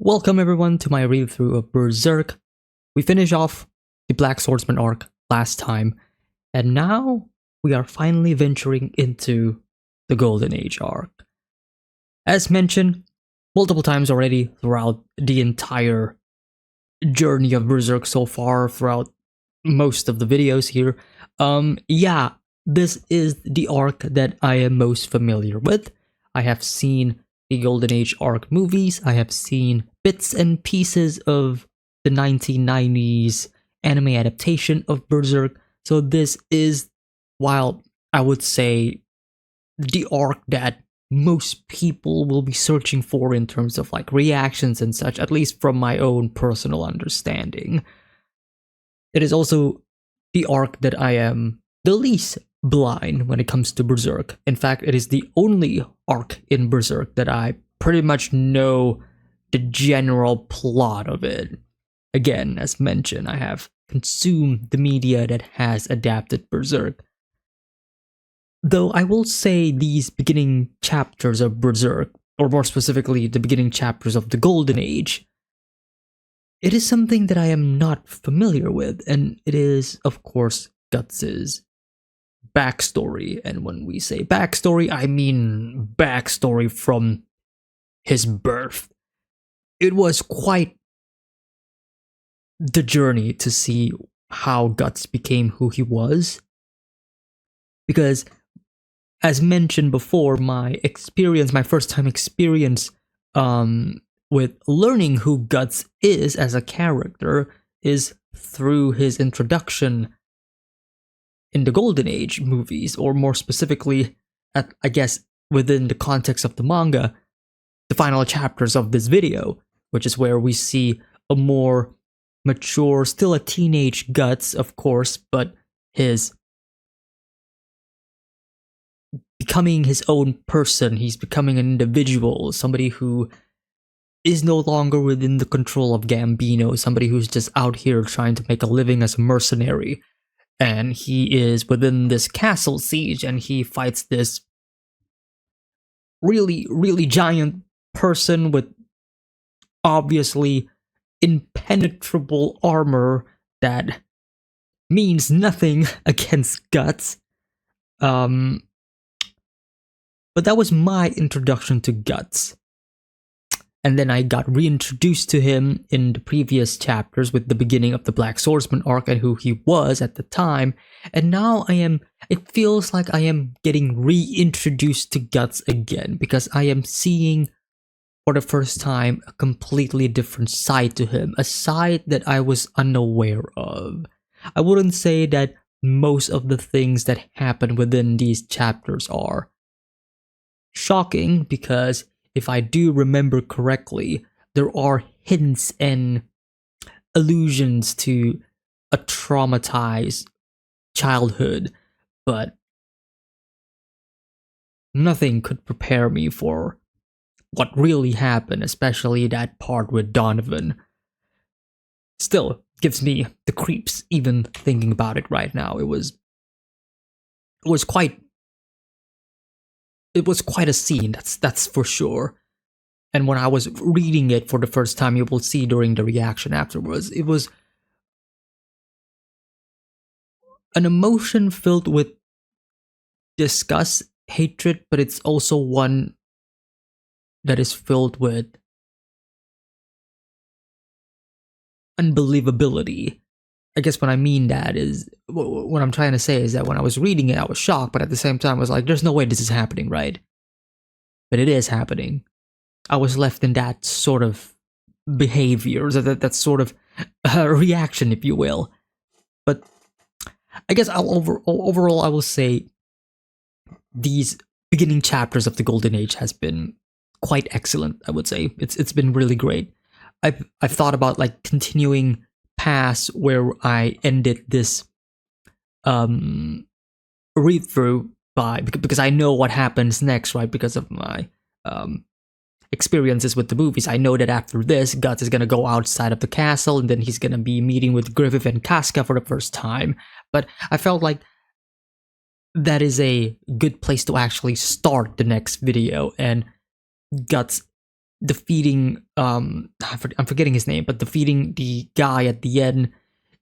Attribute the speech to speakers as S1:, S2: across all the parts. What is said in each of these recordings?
S1: Welcome everyone to my read-through of Berserk. We finished off the Black Swordsman arc last time, and now we are finally venturing into the Golden Age arc. As mentioned multiple times already throughout the entire journey of Berserk so far, throughout most of the videos here, this is the arc that I am most familiar with. I have seen the Golden Age arc movies. I have seen bits and pieces of the 1990s anime adaptation of Berserk. So this is, while I would say, the arc that most people will be searching for in terms of like reactions and such, at least from my own personal understanding. It is also the arc that I am the least blind when it comes to Berserk. In fact, it is the only arc in Berserk that I pretty much know the general plot of it. Again, as mentioned, I have consumed the media that has adapted Berserk. Though I will say these beginning chapters of Berserk, or more specifically the beginning chapters of the Golden Age, it is something that I am not familiar with, and it is, of course, Guts' backstory. And when we say backstory, I mean backstory from his birth. It was quite the journey to see how Guts became who he was. Because, as mentioned before, my first time experience with learning who Guts is as a character is through his introduction in the Golden Age movies, or more specifically, I guess, within the context of the manga, the final chapters of this video, which is where we see a more mature, still a teenage Guts, of course, but his becoming his own person. He's becoming an individual, somebody who is no longer within the control of Gambino, somebody who's just out here trying to make a living as a mercenary. And he is within this castle siege, and he fights this really, really giant person with obviously impenetrable armor that means nothing against Guts. But that was my introduction to Guts. And then I got reintroduced to him in the previous chapters with the beginning of the Black Swordsman arc and who he was at the time. And now it feels like I am getting reintroduced to Guts again, because I am seeing for the first time a completely different side to him, a side that I was unaware of. I wouldn't say that most of the things that happen within these chapters are shocking, because if I do remember correctly, there are hints and allusions to a traumatized childhood, but nothing could prepare me for what really happened, especially that part with Donovan. Still gives me the creeps even thinking about it right now. It was quite a scene, that's for sure. And when I was reading it for the first time, you will see during the reaction afterwards, it was an emotion filled with disgust, hatred, but it's also one that is filled with unbelievability. I guess what I mean that is, what I'm trying to say is that when I was reading it, I was shocked, but at the same time, I was like, there's no way this is happening, right? But it is happening. I was left in that sort of behavior, that sort of reaction, if you will. But I guess overall, I will say these beginning chapters of the Golden Age has been quite excellent, I would say. It's been really great. I've thought about like continuing past where I ended this read through because I know what happens next, right? Because of my experiences with the movies, I know that after this, Guts is gonna go outside of the castle, and then he's gonna be meeting with Griffith and Casca for the first time. But I felt like that is a good place to actually start the next video, and Guts defeating I'm forgetting his name, but defeating the guy at the end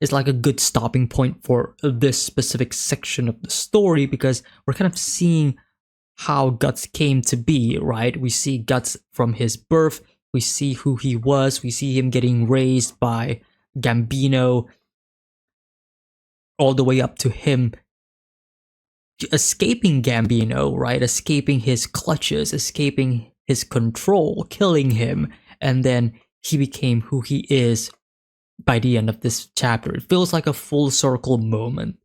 S1: is like a good stopping point for this specific section of the story, because we're kind of seeing how Guts came to be, right? We see Guts from his birth, we see who he was, we see him getting raised by Gambino, all the way up to him escaping Gambino, right? Escaping his clutches, escaping his control, killing him, and then he became who he is by the end of this chapter. It feels like a full circle moment.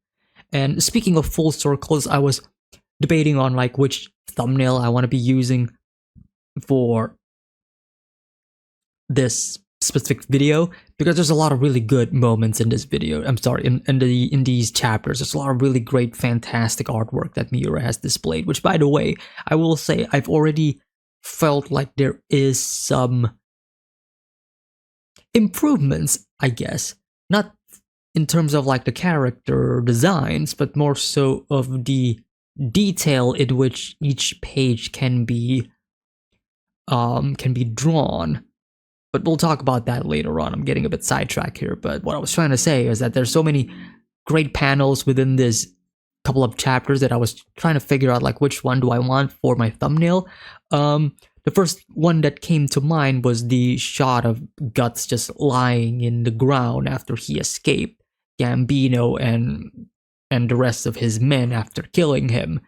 S1: And speaking of full circles, I was debating on like which thumbnail I want to be using for this specific video, because there's a lot of really good moments in this video. I'm sorry, in these chapters, there's a lot of really great, fantastic artwork that Miura has displayed. Which, by the way, I will say I've already felt like there is some improvements, I guess, not in terms of like the character designs, but more so of the detail in which each page can be drawn. But we'll talk about that later on. I'm getting a bit sidetracked here, but what I was trying to say is that there's so many great panels within this couple of chapters that I was trying to figure out like which one do I want for my thumbnail. The first one that came to mind was the shot of Guts just lying in the ground after he escaped Gambino and the rest of his men after killing him,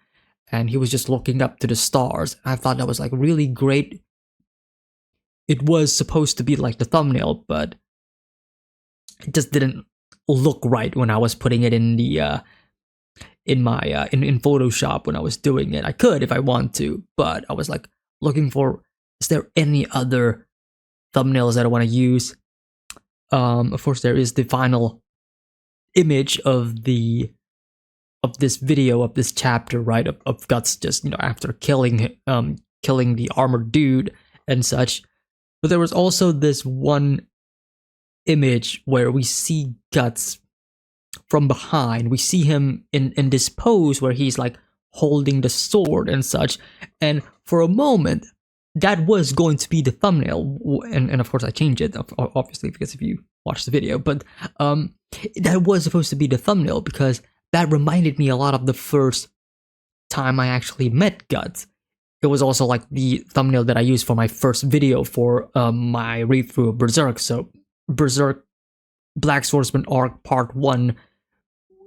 S1: and he was just looking up to the stars. I thought that was like really great. It was supposed to be like the thumbnail, but it just didn't look right when I was putting it in the in Photoshop when I was doing it. I could if I want to, but I was like looking for, is there any other thumbnails that I want to use? Of course, there is the final image of this video, of this chapter, right? Of Guts just, after killing the armored dude and such. But there was also this one image where we see Guts from behind. We see him in this pose where he's like holding the sword and such. And for a moment, that was going to be the thumbnail. And of course, I changed it, obviously, because if you watch the video. But that was supposed to be the thumbnail because that reminded me a lot of the first time I actually met Guts. It was also like the thumbnail that I used for my first video for my read-through of Berserk. So Berserk Black Swordsman Arc Part 1,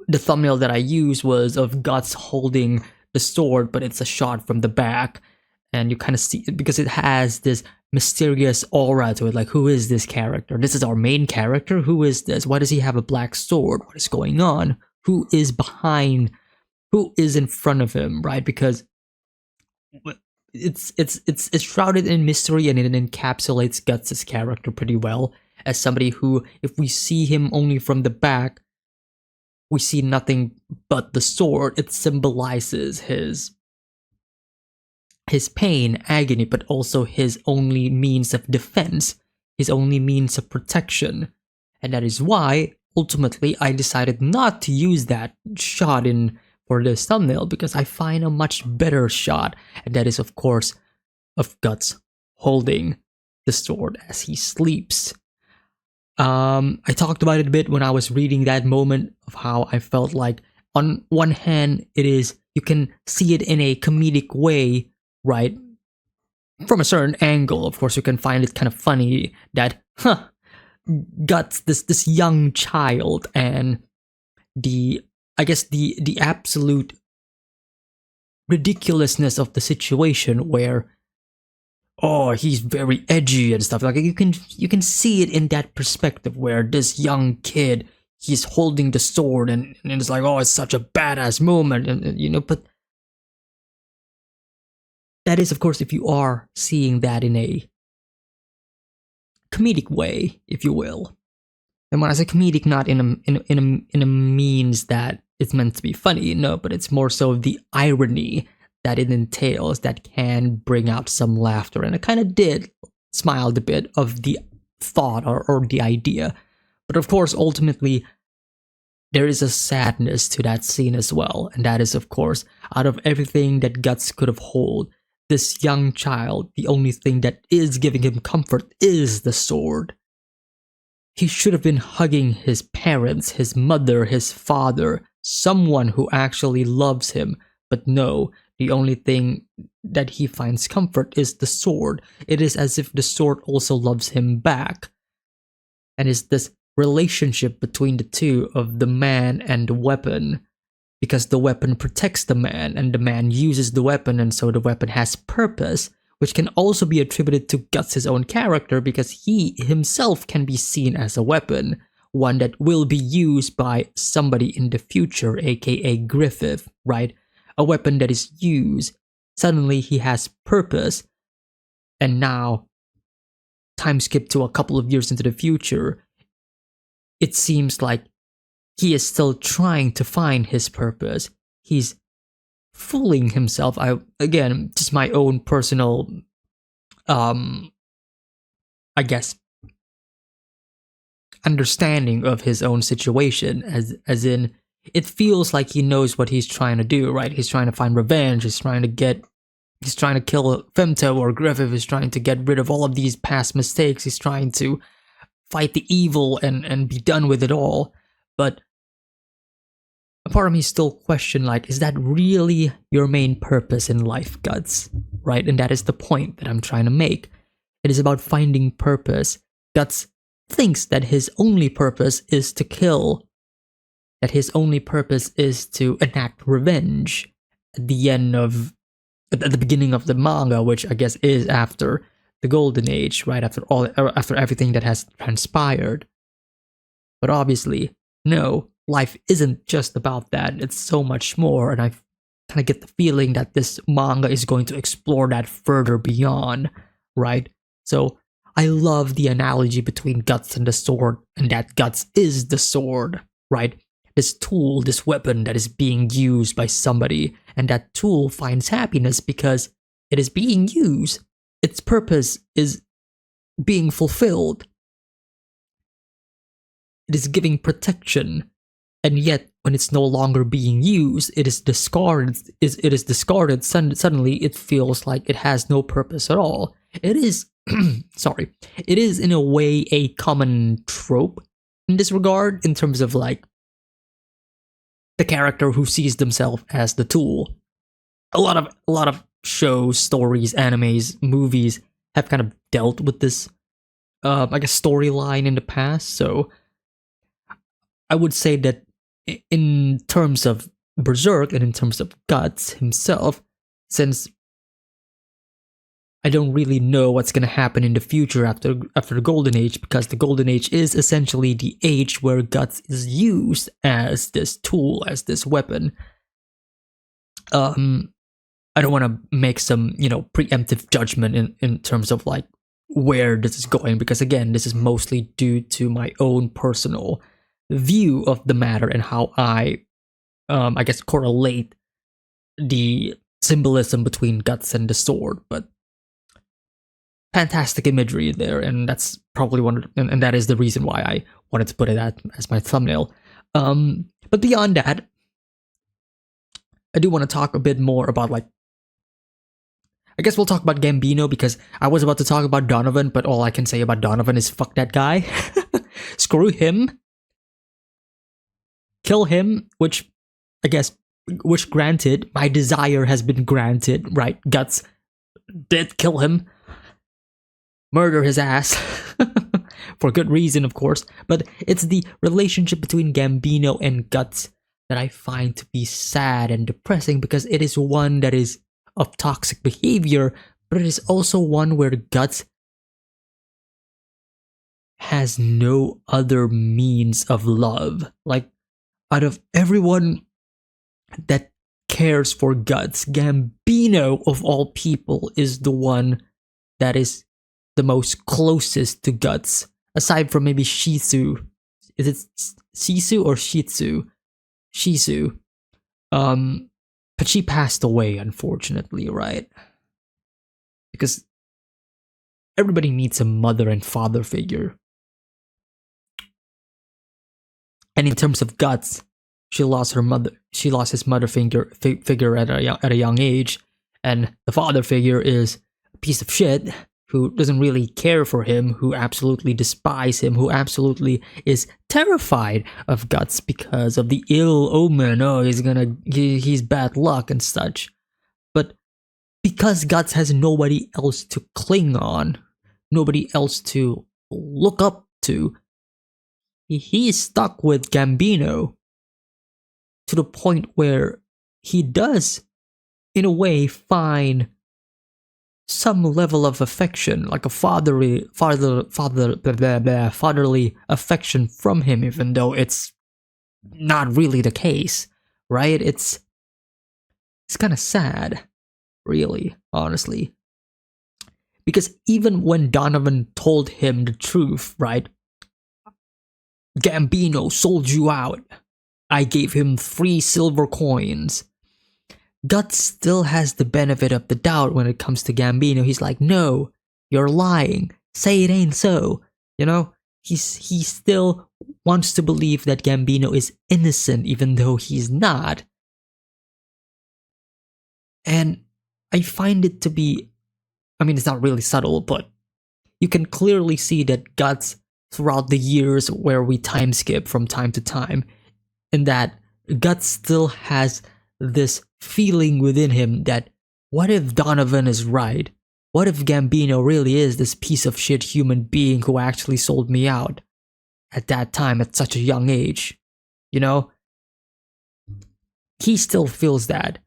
S1: the thumbnail that I used was of Guts holding the sword, but it's a shot from the back. And you kind of see it because it has this mysterious aura to it. Like, who is this character? This is our main character? Who is this? Why does he have a black sword? What is going on? Who is behind? Who is in front of him, right? Because it's shrouded in mystery, and it encapsulates Guts' character pretty well as somebody who, if we see him only from the back, we see nothing but the sword. It symbolizes his pain, agony, but also his only means of defense, his only means of protection. And that is why, ultimately, I decided not to use that shot for this thumbnail, because I find a much better shot, and that is, of course, of Guts holding the sword as he sleeps. I talked about it a bit when I was reading that moment of how I felt like, on one hand, you can see it in a comedic way, right? From a certain angle, of course, you can find it kind of funny that, Guts, this young child, and the absolute ridiculousness of the situation where, he's very edgy and stuff. Like, you can see it in that perspective where this young kid, he's holding the sword and it's like, it's such a badass moment, and but that is, of course, if you are seeing that in a comedic way, if you will. And when I say comedic, not in a means that it's meant to be funny, no, but it's more so the irony that it entails that can bring out some laughter. And I kind of did smiled a bit of the thought or the idea. But of course, ultimately, there is a sadness to that scene as well. And that is, of course, out of everything that Guts could have held, this young child, the only thing that is giving him comfort is the sword. He should have been hugging his parents, his mother, his father, someone who actually loves him. But no, the only thing that he finds comfort is the sword. It is as if the sword also loves him back. And it's this relationship between the two of the man and the weapon. Because the weapon protects the man, and the man uses the weapon, and so the weapon has purpose, which can also be attributed to Guts' own character because he himself can be seen as a weapon, one that will be used by somebody in the future, aka Griffith, right? A weapon that is used. Suddenly he has purpose, and now, time skip to a couple of years into the future, it seems like he is still trying to find his purpose. He's fooling himself. Again, just my own personal I guess understanding of his own situation, as in it feels like he knows what he's trying to do, right? He's trying to find revenge, he's trying to kill Femto or Griffith, he's trying to get rid of all of these past mistakes, he's trying to fight the evil and be done with it all. But a part of me still question, like, is that really your main purpose in life, Guts? Right? And that is the point that I'm trying to make. It is about finding purpose. Guts thinks that his only purpose is to kill. That his only purpose is to enact revenge at the beginning of the manga, which I guess is after the Golden Age, right? After everything that has transpired. But obviously, no. Life isn't just about that, it's so much more, and I kind of get the feeling that this manga is going to explore that further beyond, right? So, I love the analogy between Guts and the sword, and that Guts is the sword, right? This tool, this weapon that is being used by somebody, and that tool finds happiness because it is being used. Its purpose is being fulfilled. It is giving protection. And yet, when it's no longer being used, it is discarded. Suddenly, it feels like it has no purpose at all. It is, sorry, it is in a way a common trope in this regard, in terms of like the character who sees themselves as the tool. A lot of shows, stories, animes, movies have kind of dealt with this, I guess, storyline in the past. So I would say that in terms of Berserk and in terms of Guts himself, since I don't really know what's going to happen in the future after the Golden Age, because the Golden Age is essentially the age where Guts is used as this tool, as this weapon. I don't want to make some, preemptive judgment in terms of like where this is going, because again, this is mostly due to my own personal view of the matter and how I guess correlate the symbolism between Guts and the sword. But fantastic imagery there, and that's probably and that is the reason why I wanted to put it as my thumbnail. But beyond that, I do want to talk a bit more about, like, I guess we'll talk about Gambino, because I was about to talk about Donovan, but all I can say about Donovan is fuck that guy. Screw him. Kill him, which granted, my desire has been granted, right? Guts did kill him. Murder his ass. For good reason, of course. But it's the relationship between Gambino and Guts that I find to be sad and depressing, because it is one that is of toxic behavior, but it is also one where Guts has no other means of love. Like, out of everyone that cares for Guts, Gambino, of all people, is the one that is the most closest to Guts, aside from maybe Shizu. Is it Shizu or Shitsu? Shizu. But she passed away, unfortunately, right? Because everybody needs a mother and father figure. And in terms of Guts, she lost her mother. She lost his mother figure at a young age, And the father figure is a piece of shit who doesn't really care for him, who absolutely despises him, who absolutely is terrified of Guts because of the ill omen. Oh, he's bad luck and such. But because Guts has nobody else to cling on, nobody else to look up to, he's stuck with Gambino to the point where he does, in a way, find some level of affection, like a fatherly affection from him, even though it's not really the case, right? It's kind of sad, really, honestly. Because even when Donovan told him the truth, right? Gambino sold you out. I gave him 3 silver coins. Guts still has the benefit of the doubt when it comes to Gambino. He's like, no, you're lying. Say it ain't so. You know, he still wants to believe that Gambino is innocent even though he's not. And I find it to be, I mean, it's not really subtle, but you can clearly see that Guts, throughout the years where we time skip from time to time, and that Guts still has this feeling within him that, what if Donovan is right? What if Gambino really is this piece of shit human being who actually sold me out at that time at such a young age? You know? He still feels that.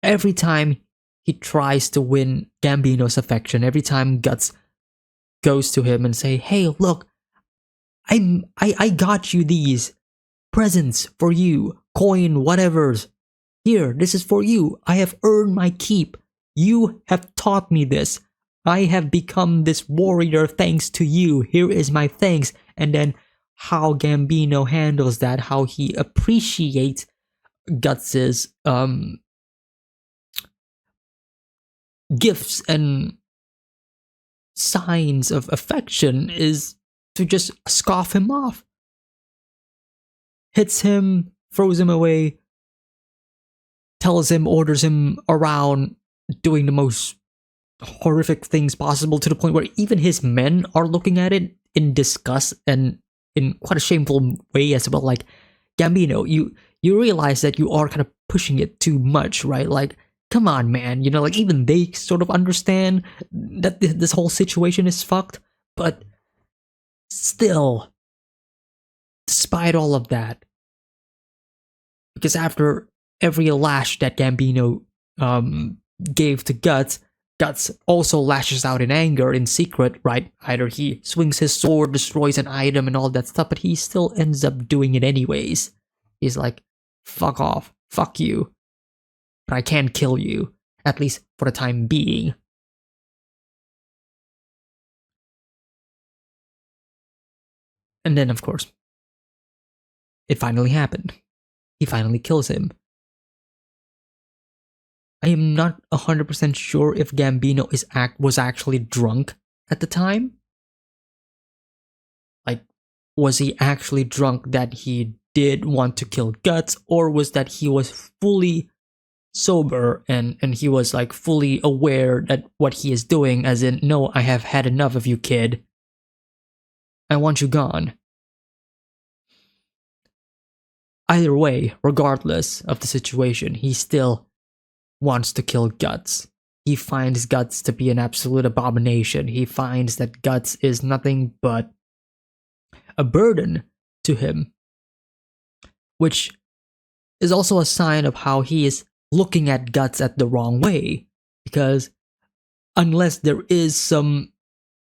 S1: Every time he tries to win Gambino's affection, every time Guts goes to him and say, hey, look, I got you these presents for you, coin, whatever's. Here, this is for you. I have earned my keep. You have taught me this. I have become this warrior thanks to you. Here is my thanks. And then how Gambino handles that, how he appreciates Guts's gifts and signs of affection is to just scoff him off. Hits him, throws him away, tells him, orders him around, doing the most horrific things possible, to the point where even his men are looking at it in disgust and in quite a shameful way as well. Like, Gambino, you realize that you are kind of pushing it too much, right? Like, come on, man. You know, like, even they sort of understand that this whole situation is fucked, but still, despite all of that, because after every lash that Gambino gave to Guts, Guts also lashes out in anger in secret, right? Either he swings his sword, destroys an item and all that stuff, but he still ends up doing it anyways. He's like, fuck off, fuck you. But I can't kill you, at least for the time being. And then, of course, it finally happened. He finally kills him. I am not 100% sure if Gambino was actually drunk at the time. Like, was he actually drunk that he did want to kill Guts, or was that he was fully sober and he was like fully aware that what he is doing, as in, no, I have had enough of you, kid. I want you gone. Either way, regardless of the situation, he still wants to kill Guts. He finds Guts to be an absolute abomination. He finds that Guts is nothing but a burden to him, which is also a sign of how he is looking at Guts at the wrong way. Because unless there is some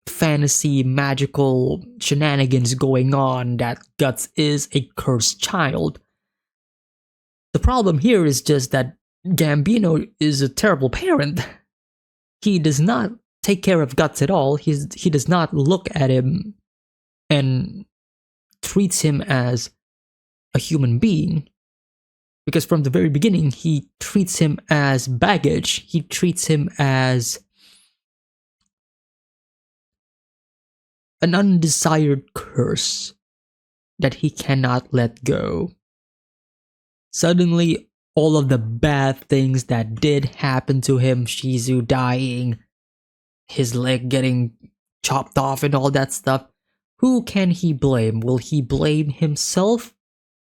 S1: fantasy magical shenanigans going on that Guts is a cursed child, the problem here is just that Gambino is a terrible parent. He does not take care of Guts at all. He does not look at him and treats him as a human being. Because from the very beginning, he treats him as baggage. He treats him as an undesired curse that he cannot let go. Suddenly, all of the bad things that did happen to him, Shizu dying, his leg getting chopped off and all that stuff, who can he blame? Will he blame himself?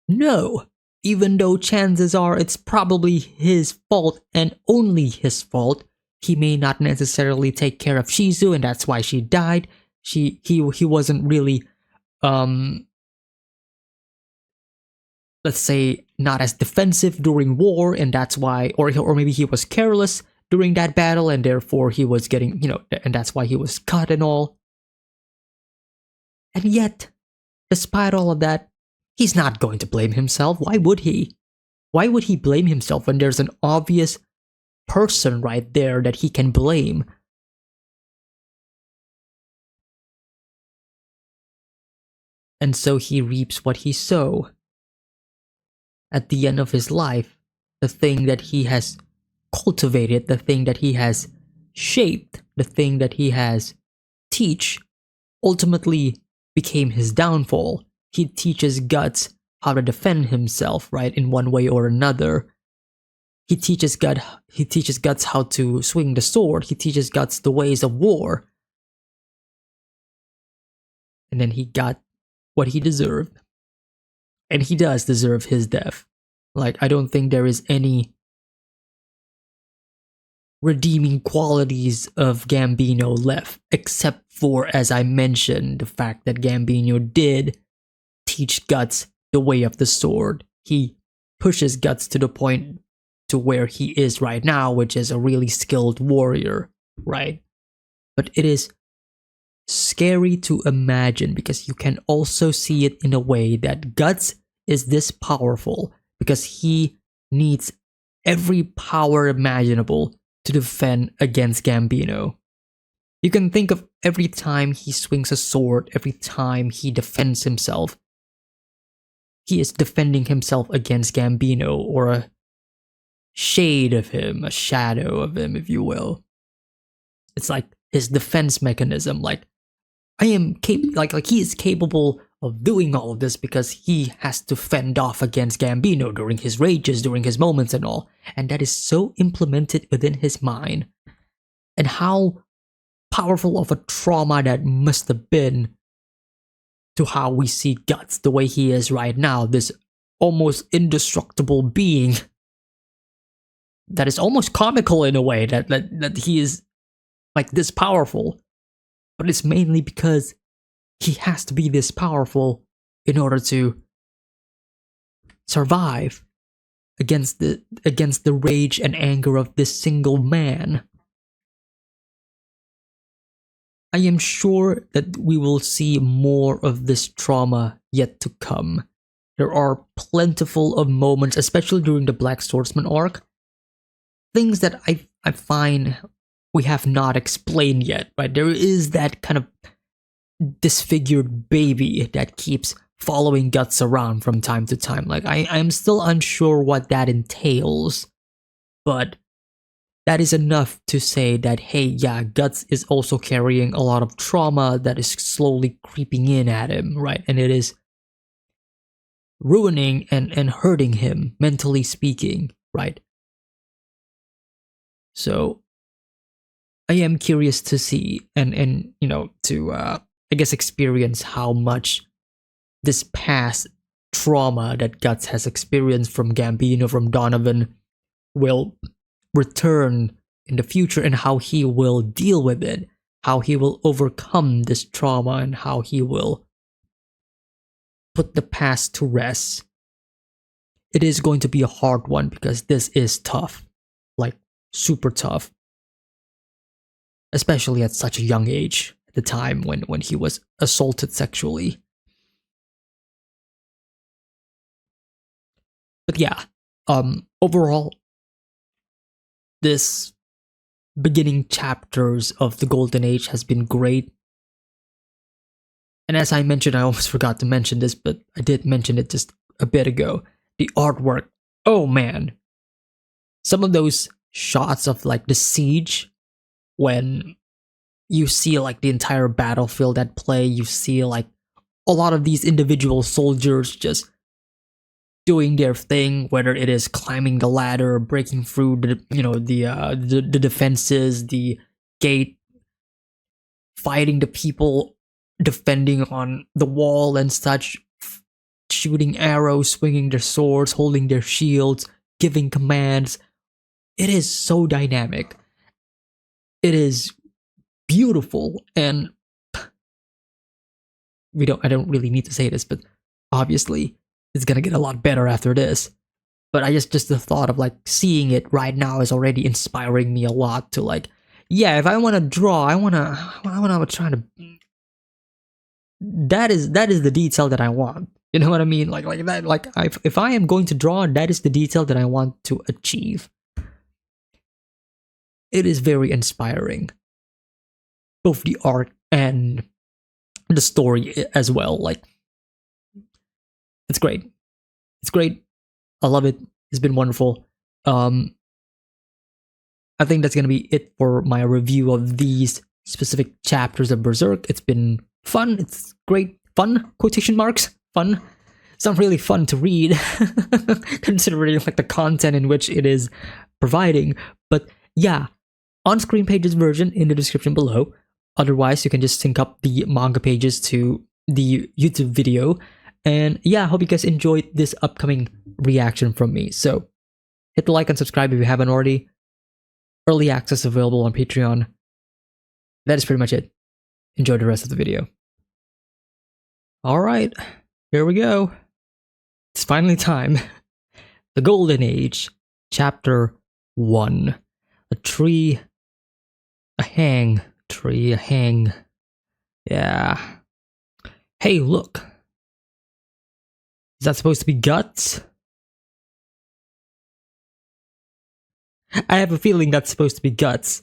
S1: No. Even though chances are it's probably his fault and only his fault. He may not necessarily take care of Shizu and that's why she died. He wasn't really let's say not as defensive during war and that's why, or maybe he was careless during that battle and therefore he was getting, and that's why he was cut and all. And yet, despite all of that, he's not going to blame himself. Why would he? Why would he blame himself when there's an obvious person right there that he can blame? And so he reaps what he sows. At the end of his life, the thing that he has cultivated, the thing that he has shaped, the thing that he has teach, ultimately became his downfall. He teaches Guts how to defend himself, right, in one way or another. He teaches Guts how to swing the sword. He teaches Guts the ways of war. And then he got what he deserved. And he does deserve his death. Like, I don't think there is any redeeming qualities of Gambino left, except for, as I mentioned, the fact that Gambino did teach Guts the way of the sword. He pushes Guts to the point to where he is right now, which is a really skilled warrior, right? But it is scary to imagine because you can also see it in a way that Guts is this powerful because he needs every power imaginable to defend against Gambino. You can think of every time he swings a sword, every time he defends himself, he is defending himself against Gambino or a shade of him, a shadow of him, if you will. It's like his defense mechanism, like he is capable of doing all of this because he has to fend off against Gambino during his rages, during his moments and all. And that is so implemented within his mind. And how powerful of a trauma that must have been to how we see Guts the way he is right now. This almost indestructible being that is almost comical in a way that he is like this powerful. But it's mainly because he has to be this powerful in order to survive against the rage and anger of this single man. I am sure that we will see more of this trauma yet to come. There are plentiful of moments, especially during the Black Swordsman arc, things that I find we have not explained yet, right? There is that kind of disfigured baby that keeps following Guts around from time to time. Like, I'm still unsure what that entails, but that is enough to say that, hey, yeah, Guts is also carrying a lot of trauma that is slowly creeping in at him, right? And it is ruining and hurting him, mentally speaking, right? So I am curious to see and to I guess experience how much this past trauma that Guts has experienced from Gambino, from Donovan, will return in the future and how he will deal with it, how he will overcome this trauma and how he will put the past to rest. It is going to be a hard one because this is tough, like super tough, especially at such a young age, at the time when he was assaulted sexually. But yeah, overall, this beginning chapters of the Golden Age has been great. And as I mentioned, I almost forgot to mention this, but I did mention it just a bit ago. The artwork, oh man. Some of those shots of like the siege, when you see like the entire battlefield at play, you see like a lot of these individual soldiers just doing their thing, whether it is climbing the ladder, breaking through the defenses, the gate, fighting the people defending on the wall and such, shooting arrows, swinging their swords, holding their shields, giving commands. It is so dynamic. It is beautiful, and I don't really need to say this, but obviously it's gonna get a lot better after this. But I just the thought of like seeing it right now is already inspiring me a lot to like, yeah, if I want to draw, I wanna try to. That is the detail that I want. You know what I mean? Like that. Like if I am going to draw, that is the detail that I want to achieve. It is very inspiring, both the art and the story as well. Like, it's great. It's great. I love it. It's been wonderful. I think that's gonna be it for my review of these specific chapters of Berserk. It's been fun. It's great. Fun, quotation marks. Fun. It's not really fun to read, considering like the content in which it is providing. But yeah, on-screen pages version in the description below. Otherwise, you can just sync up the manga pages to the YouTube video. And yeah, I hope you guys enjoyed this upcoming reaction from me. So hit the like and subscribe if you haven't already. Early access available on Patreon. That is pretty much it. Enjoy the rest of the video. Alright, here we go. It's finally time. The Golden Age, Chapter 1. A tree, a hang, tree, a hang. Yeah. Hey, look. Is that supposed to be guts? I have a feeling that's supposed to be guts.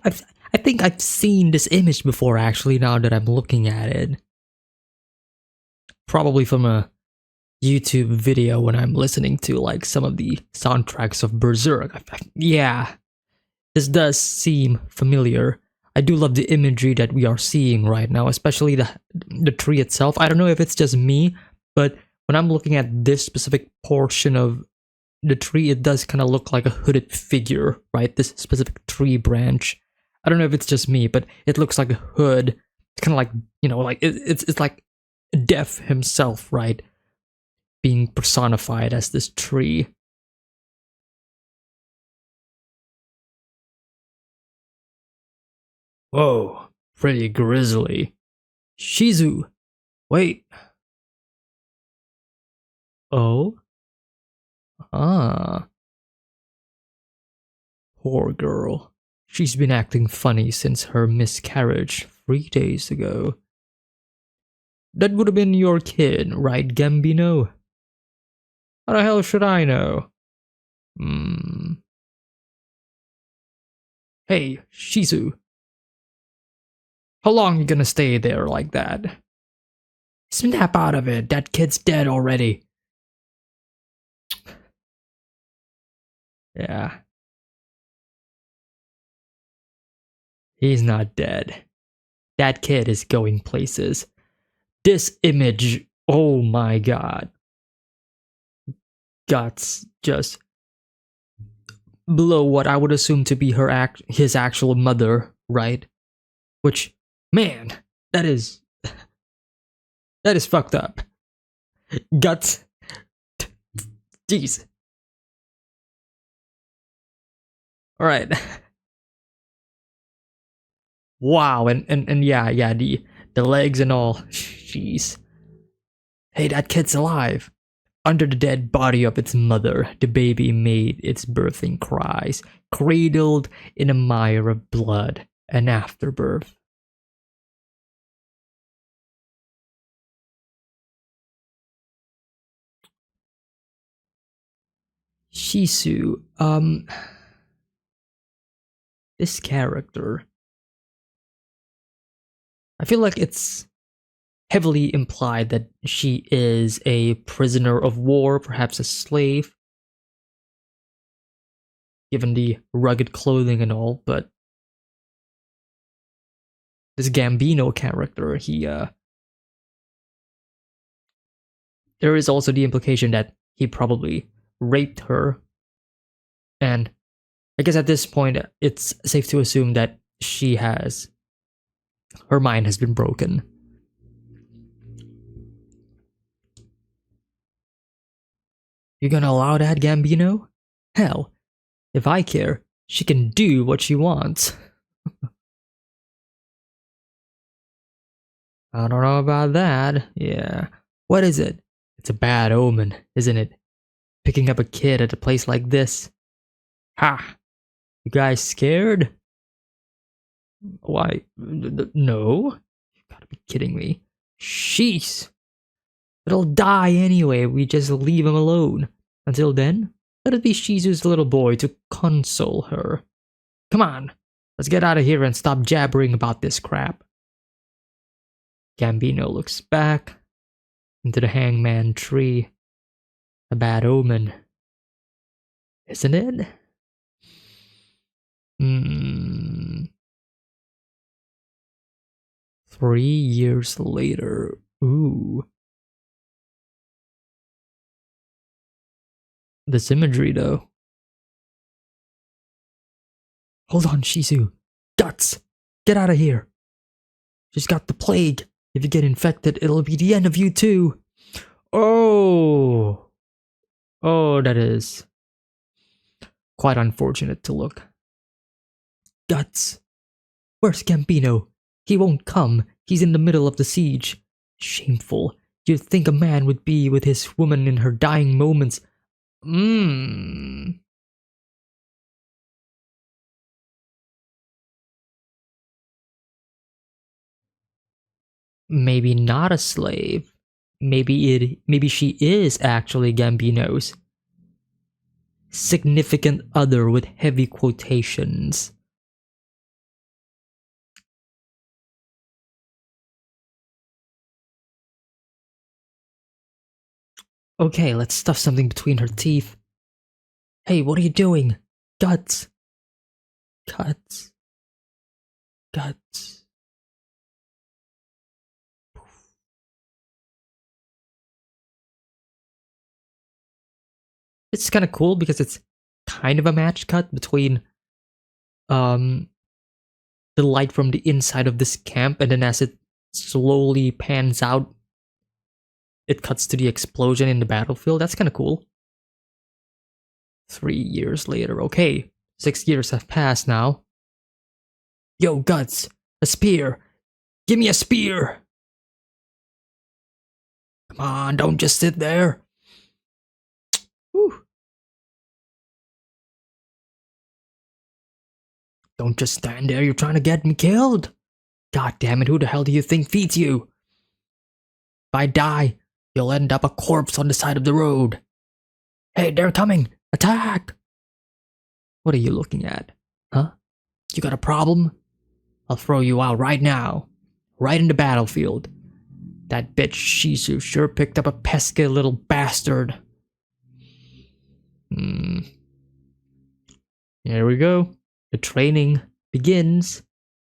S1: I think I've seen this image before, actually, now that I'm looking at it. Probably from a YouTube video when I'm listening to like some of the soundtracks of Berserk. Yeah, this does seem familiar. I do love the imagery that we are seeing right now, especially the tree itself. I don't know if it's just me, but when I'm looking at this specific portion of the tree, it does kind of look like a hooded figure, right? This specific tree branch. I don't know if it's just me, but it looks like a hood. It's kind of like, you know, like it's like Death himself, right? Being personified as this tree. Whoa, pretty grisly. Shizu, wait. Oh? Ah. Poor girl. She's been acting funny since her miscarriage 3 days ago. That would have been your kid, right, Gambino? How the hell should I know? Hey, Shizu. How long you gonna stay there like that? Snap out of it, that kid's dead already. Yeah. He's not dead. That kid is going places. This image, oh my god. Guts just below what I would assume to be his actual mother, right? Which, man, that is fucked up. Guts. Jeez. All right. Wow, and yeah, the legs and all. Jeez. Hey, that kid's alive. Under the dead body of its mother, the baby made its birthing cries, cradled in a mire of blood and afterbirth. Shisu, this character, I feel like it's heavily implied that she is a prisoner of war, perhaps a slave, given the rugged clothing and all, but this Gambino character, he there is also the implication that he probably raped her. And I guess at this point, it's safe to assume that her mind has been broken. You gonna allow that, Gambino? Hell, if I care, she can do what she wants. I don't know about that. Yeah. What is it? It's a bad omen, isn't it? Picking up a kid at a place like this. Ha! You guys scared? Why? No? You gotta be kidding me. Sheesh! It'll die anyway, we just leave him alone. Until then, let it be Shizu's little boy to console her. Come on, let's get out of here and stop jabbering about this crap. Gambino looks back into the hangman tree. A bad omen. Isn't it? 3 years later. Ooh. This imagery, though. Hold on, Shizu. Guts! Get out of here! She's got the plague. If you get infected, it'll be the end of you too. Oh! Oh, that is quite unfortunate to look. Guts! Where's Gambino? He won't come. He's in the middle of the siege. Shameful. You'd think a man would be with his woman in her dying moments. Maybe not a slave. Maybe she is actually Gambino's significant other with heavy quotations. Okay, let's stuff something between her teeth. Hey, what are you doing? Guts. Guts. Guts. It's kind of cool because it's kind of a match cut between the light from the inside of this camp, and then as it slowly pans out, it cuts to the explosion in the battlefield. That's kind of cool. 3 years later. Okay, 6 years have passed now. Yo, Guts, a spear. Give me a spear. Come on, don't just sit there. Whew. Don't just stand there, you're trying to get me killed. God damn it, who the hell do you think feeds you? If I die, you'll end up a corpse on the side of the road. Hey, they're coming! Attack! What are you looking at? Huh? You got a problem? I'll throw you out right now. Right in the battlefield. That bitch Shizu sure picked up a pesky little bastard. Here we go. The training begins.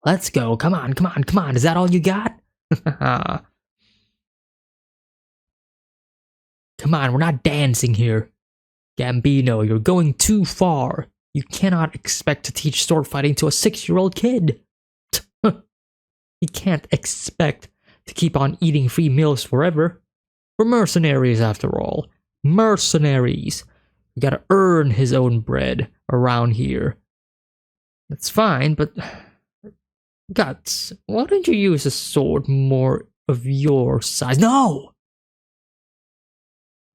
S1: Let's go. Come on, come on, come on. Is that all you got? Come on, we're not dancing here. Gambino, you're going too far. You cannot expect to teach sword fighting to a 6-year-old kid. You can't expect to keep on eating free meals forever. We're mercenaries after all. Mercenaries. You gotta earn his own bread around here. That's fine, but... Guts, why don't you use a sword more of your size? No!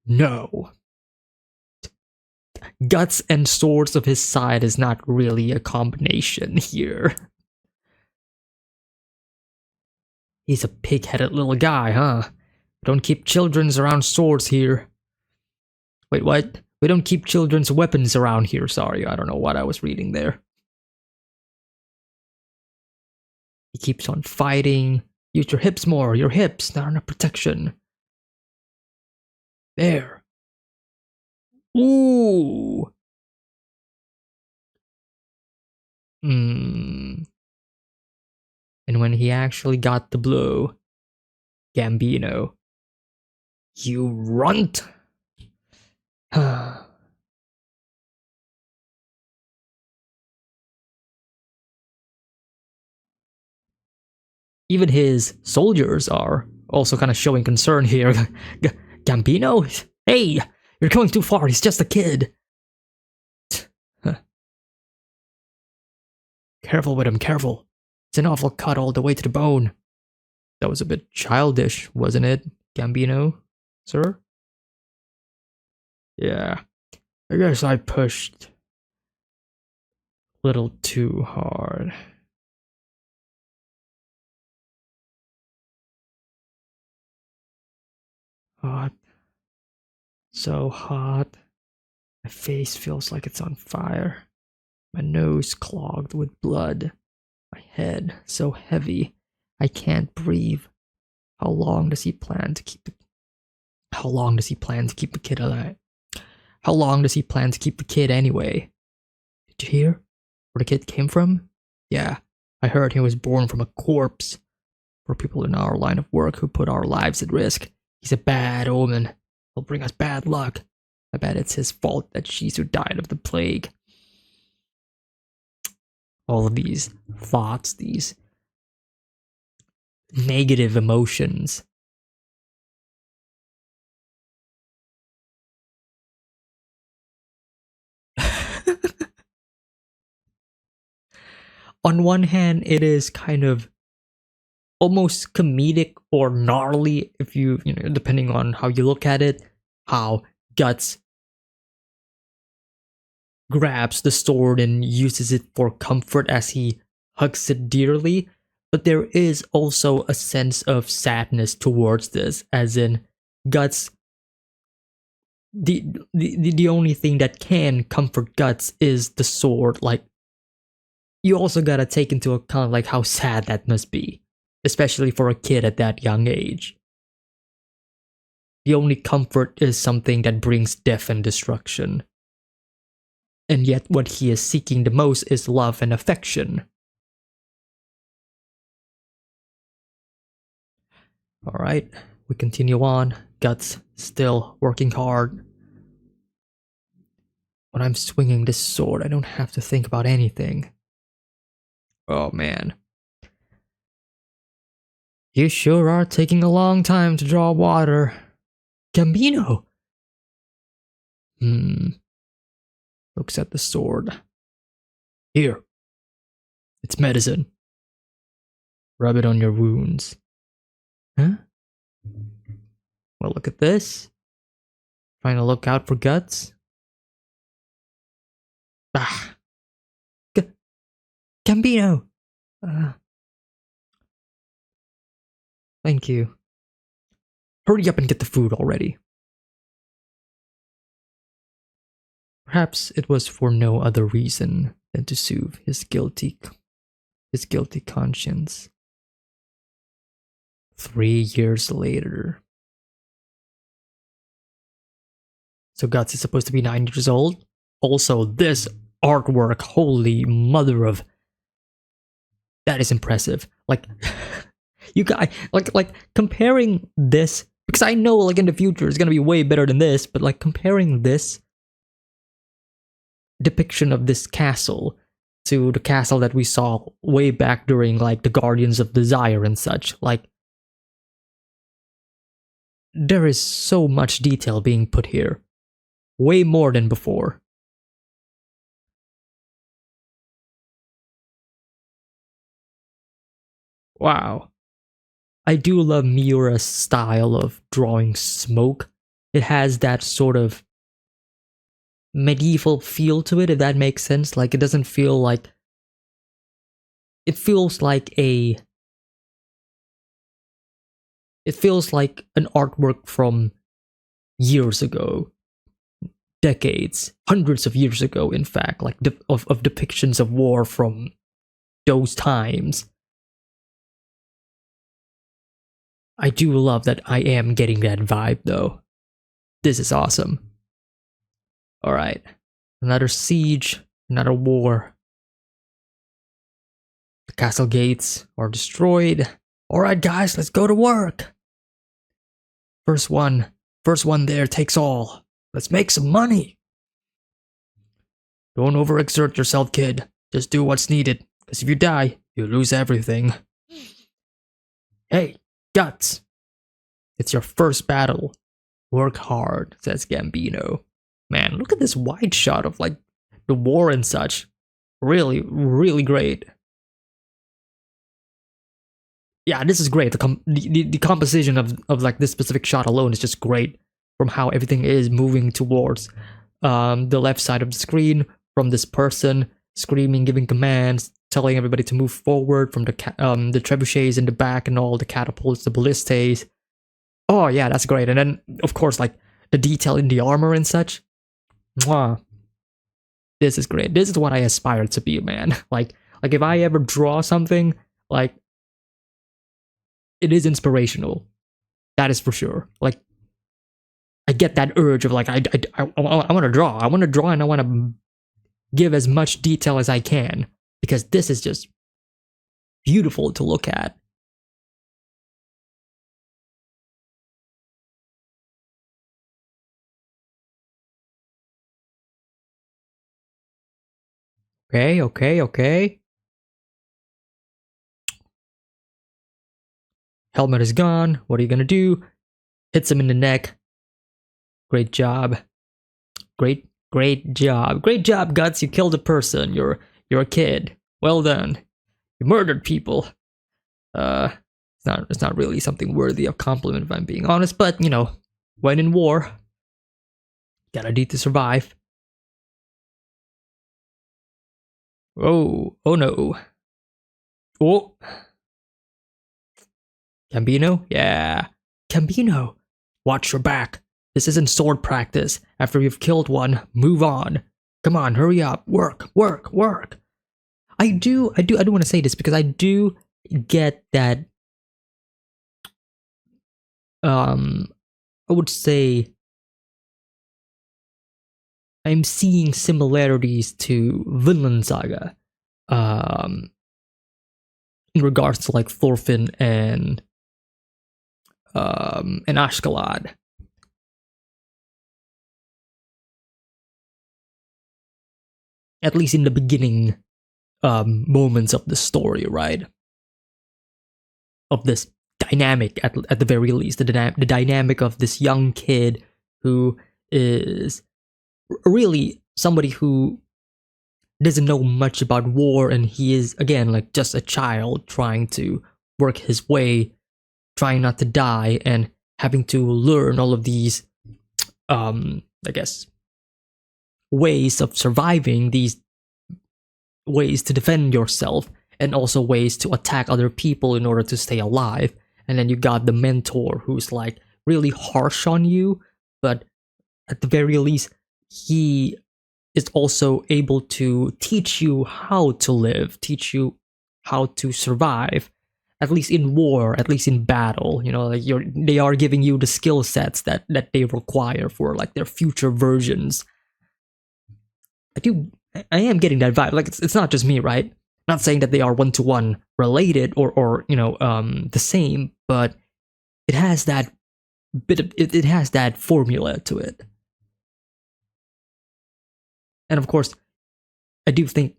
S1: No. Guts and swords of his size is not really a combination here. He's a pig-headed little guy, huh? We don't keep children's around swords here. Wait, what? We don't keep children's weapons around here. Sorry, I don't know what I was reading there. He keeps on fighting. Use your hips more. Your hips, they're not protection. There. Ooh. And when he actually got the blow, Gambino You runt! Even his soldiers are also kind of showing concern here. Gambino? Hey, you're going too far. He's just a kid. Careful with him, careful. It's an awful cut all the way to the bone. That was a bit childish, wasn't it, Gambino, sir? Yeah, I guess I pushed a little too hard. Hot. So hot. My face feels like it's on fire. My nose clogged with blood. My head so heavy I can't breathe. How long does he plan to keep the kid alive? How long does he plan to keep the kid anyway? Did you hear where the kid came from? Yeah, I heard he was born from a corpse. For people in our line of work who put our lives at risk, he's a bad omen. He'll bring us bad luck. I bet it's his fault that Shizu died of the plague. All of these thoughts, these negative emotions. On one hand, it is kind of almost comedic or gnarly, if you know, depending on how you look at it, how Guts grabs the sword and uses it for comfort as he hugs it dearly. But there is also a sense of sadness towards this, as in Guts. The only thing that can comfort Guts is the sword. Like, you also gotta take into account like how sad that must be, especially for a kid at that young age. The only comfort is something that brings death and destruction. And yet what he is seeking the most is love and affection. Alright, we continue on. Guts still working hard. When I'm swinging this sword, I don't have to think about anything. Oh man. You sure are taking a long time to draw water. Gambino! Looks at the sword. Here. It's medicine. Rub it on your wounds. Huh? Well, look at this. Trying to look out for Guts. Ah. Gambino! Thank you. Hurry up and get the food already. Perhaps it was for no other reason than to soothe his guilty conscience. 3 years later. So Guts is supposed to be 9 years old. Also, this artwork, holy mother of... That is impressive. Like, you guys, like comparing this, because I know like in the future it's gonna be way better than this, but like comparing this depiction of this castle to the castle that we saw way back during like the Guardians of Desire and such, like there is so much detail being put here. Way more than before. Wow. I do love Miura's style of drawing smoke. It has that sort of medieval feel to it, if that makes sense. Like, it doesn't feel like... It feels like a... It feels like an artwork from years ago. Decades. Hundreds of years ago, in fact. Like, of depictions of war from those times. I do love that I am getting that vibe, though. This is awesome. Alright. Another siege. Another war. The castle gates are destroyed. Alright, guys, let's go to work. First one First one there takes all. Let's make some money. Don't overexert yourself, kid. Just do what's needed. Because if you die, you lose everything. Hey, Guts. It's your first battle. Work hard, says Gambino. Man, look at this wide shot of like the war and such. Really, really great. Yeah, this is great. The composition of like this specific shot alone is just great. From how everything is moving towards the left side of the screen, from this person screaming, giving commands, telling everybody to move forward, from the trebuchets in the back and all the catapults, the ballistas. Oh yeah, that's great. And then of course like the detail in the armor and such. Mwah. This is great. This is what I aspire to be, man. Like if I ever draw something, like it is inspirational. That is for sure. Like I get that urge of like I want to draw. I want to draw and I want to give as much detail as I can because this is just beautiful to look at. Okay. Helmet is gone. What are you gonna do? Hits him in the neck. Great job. Great job. Great job, Guts. You killed a person. You're a kid. Well done. You murdered people. It's not really something worthy of compliment if I'm being honest, but you know, when in war, gotta need to survive. Oh no. Oh. Gambino? Yeah. Gambino, watch your back. This isn't sword practice. After you've killed one, move on. Come on, hurry up. Work. I do want to say this because I do get that I would say I'm seeing similarities to Vinland Saga. In regards to like Thorfinn and Ashkelad. At least in the beginning moments of the story, right? Of this dynamic, at the very least, the dynamic of this young kid who is really somebody who doesn't know much about war, and he is again like just a child trying to work his way, trying not to die, and having to learn all of these I guess ways of surviving, these ways to defend yourself, and also ways to attack other people in order to stay alive. And then you got the mentor who's like really harsh on you, but at the very least he is also able to teach you how to live, teach you how to survive, at least in war, at least in battle. You know, like they are giving you the skill sets that they require for like their future versions. I am getting that vibe. Like it's not just me, right? Not saying that they are one-to-one related or you know the same, but it has that bit of it has that formula to it. And of course, I do think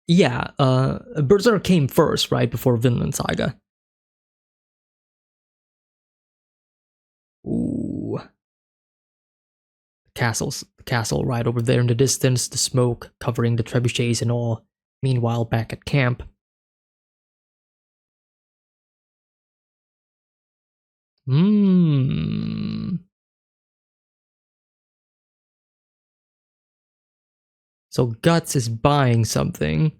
S1: Berserk came first, right, before Vinland Saga. Ooh. Castle right over there in the distance, the smoke covering the trebuchets and all. Meanwhile, back at camp. So Guts is buying something,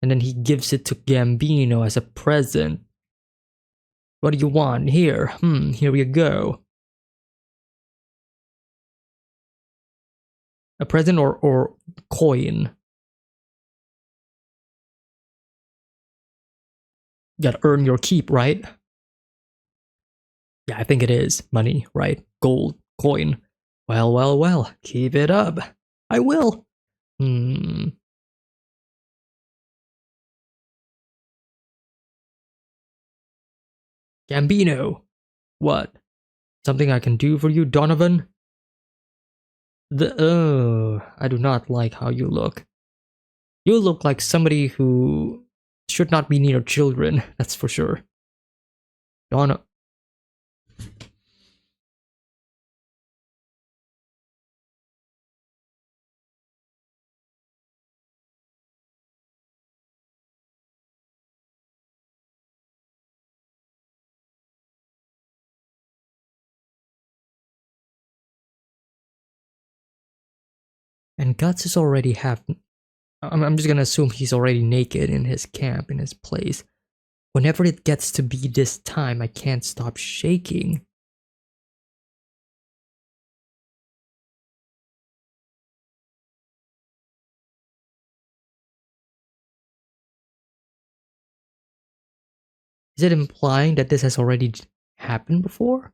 S1: and then he gives it to Gambino as a present. What do you want? Here. Here you go. A present or coin? Gotta earn your keep, right? Yeah, I think it is. Money, right? Gold, coin. Well. Keep it up. I will. Gambino. What? Something I can do for you, Donovan? I do not like how you look. You look like somebody who should not be near children, that's for sure. Donna. And Guts is already half. I'm just gonna assume he's already naked in his camp, in his place. Whenever it gets to be this time, I can't stop shaking. Is it implying that this has already happened before?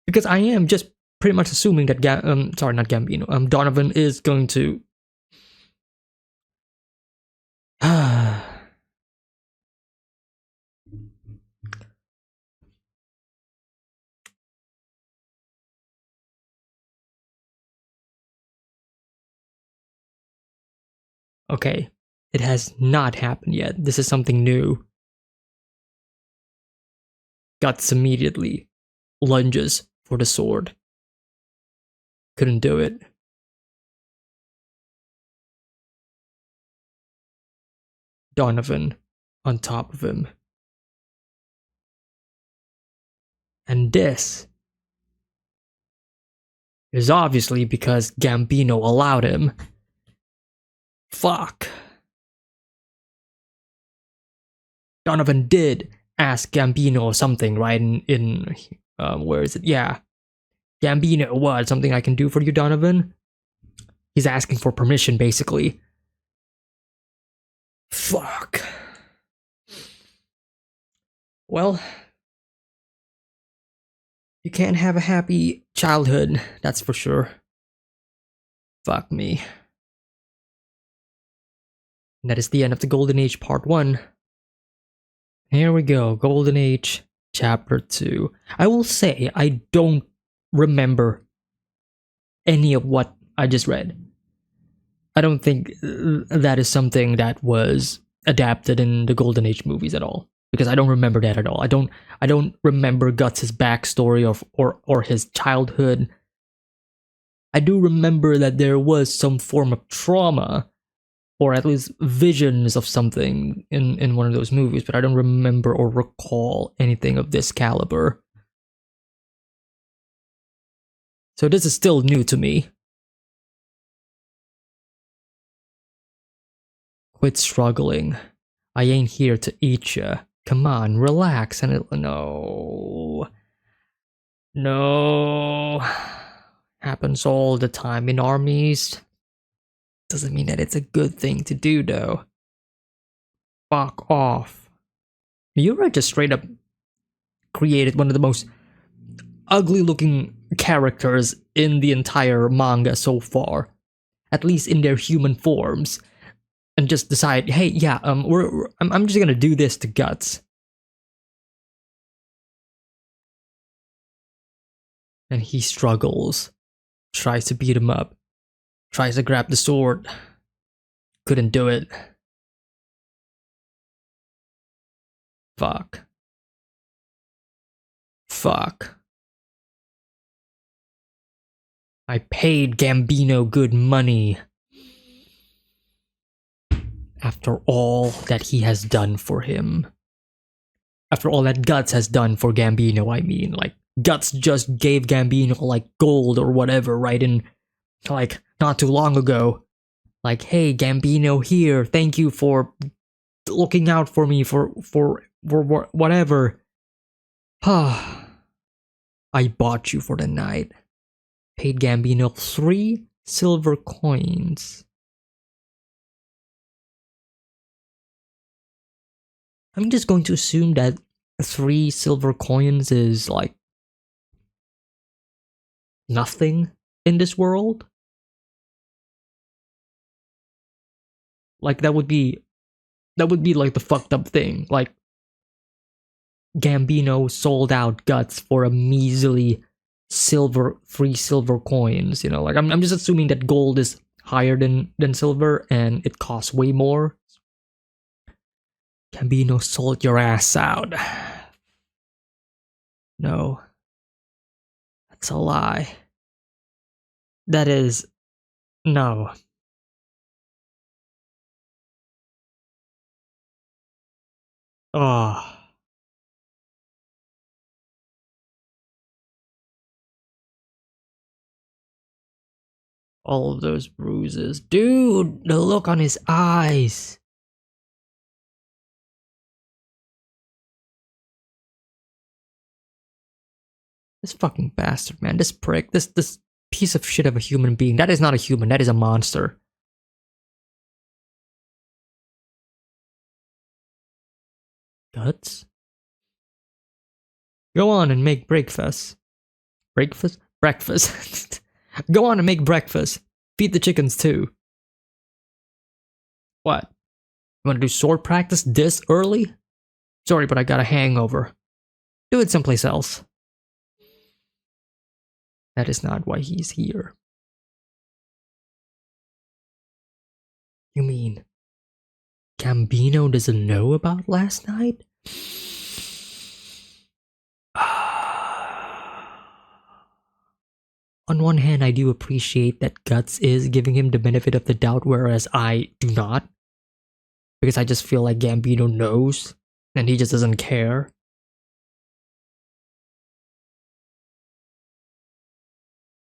S1: Because I am just pretty much assuming that sorry, not Gambino. Donovan is going to. Okay, it has not happened yet. This is something new. Guts immediately lunges for the sword. Couldn't do it. Donovan on top of him. And this is obviously because Gambino allowed him. Fuck. Donovan did ask Gambino something, right? In where is it? Yeah. Gambino, what? Something I can do for you, Donovan? He's asking for permission, basically. Fuck. Well, you can't have a happy childhood, that's for sure. Fuck me. And that is the end of the Golden Age Part 1. Here we go, Golden Age Chapter 2. I will say, I don't remember any of what I just read. I don't think that is something that was adapted in the Golden Age movies at all. Because I don't remember that at all. I don't remember Guts' backstory or his childhood. I do remember that there was some form of trauma, or at least visions of something in one of those movies, but I don't remember or recall anything of this caliber. So this is still new to me. Quit struggling. I ain't here to eat ya. Come on, relax and no. No. Happens all the time in armies. Doesn't mean that it's a good thing to do, though. Fuck off. Miura just straight up created one of the most ugly looking characters in the entire manga so far. At least in their human forms. And just decide, hey, yeah, I'm just gonna do this to Guts. And he struggles. Tries to beat him up. Tries to grab the sword. Couldn't do it. Fuck. Fuck. I paid Gambino good money. After all that he has done for him. After all that Guts has done for Gambino, I mean. Like, Guts just gave Gambino, like, gold or whatever, right? In, like, not too long ago. Like, hey, Gambino, here, thank you for looking out for me, for whatever. I bought you for the night. Paid Gambino 3 silver coins. I'm just going to assume that 3 silver coins is like nothing in this world. Like that would be like the fucked up thing. Like Gambino sold out Guts for a measly silver, free silver coins. You know, like I'm just assuming that gold is higher than silver and it costs way more. Gambino sold your ass out. No, that's a lie. That is no. Oh, all of those bruises, dude. The look on his eyes. This fucking bastard, man. This prick. This piece of shit of a human being. That is not a human. That is a monster. Guts? Go on and make breakfast. Breakfast? Breakfast. Go on and make breakfast. Feed the chickens too. What? You wanna do sword practice this early? Sorry, but I got a hangover. Do it someplace else. That is not why he's here. You mean Gambino doesn't know about last night? On one hand, I do appreciate that Guts is giving him the benefit of the doubt, whereas I do not. Because I just feel like Gambino knows, and he just doesn't care.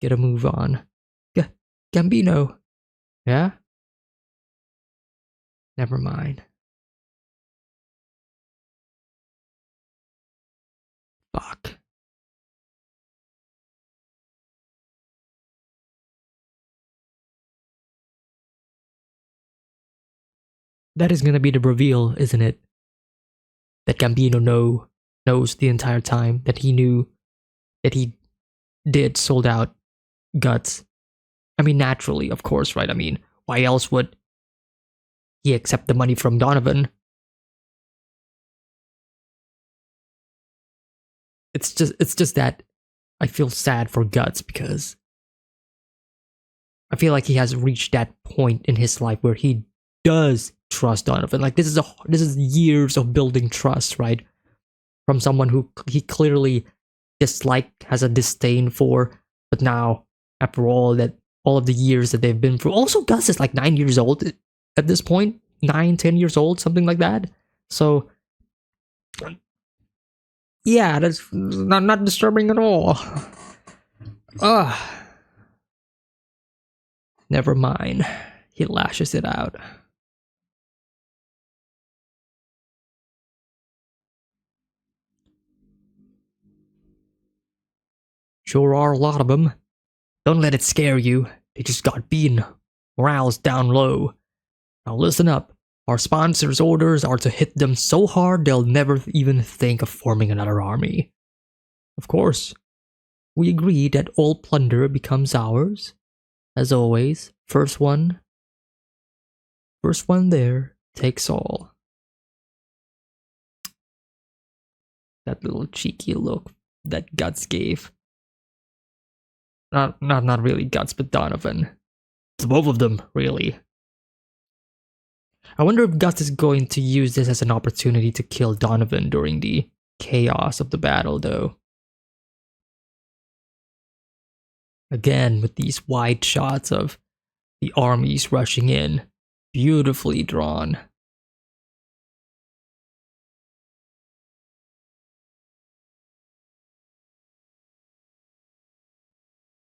S1: Get a move on. Gambino. Yeah? Never mind. Fuck. That is gonna be the reveal, isn't it? That Gambino knows the entire time that he knew that he did sold out Guts. I mean, naturally, of course, right? I mean, why else would he accept the money from Donovan? It's just that I feel sad for Guts because I feel like he has reached that point in his life where he does trust Donovan. Like this is years of building trust, right? From someone who he clearly disliked, has a disdain for, but now after all of the years that they've been through. Also, Gus is like 9 years old at this point, 9, 10 years old, something like that. So yeah, that's not disturbing at all. Ugh. Never mind. He lashes it out. Sure are a lot of them. Don't let it scare you. They just got beaten. Morale's down low. Now listen up. Our sponsor's orders are to hit them so hard they'll never even think of forming another army. Of course, we agree that all plunder becomes ours. As always, first one there takes all. That little cheeky look that Guts gave. Not really Guts, but Donovan. It's both of them, really. I wonder if Guts is going to use this as an opportunity to kill Donovan during the chaos of the battle, though. Again, with these wide shots of the armies rushing in. Beautifully drawn.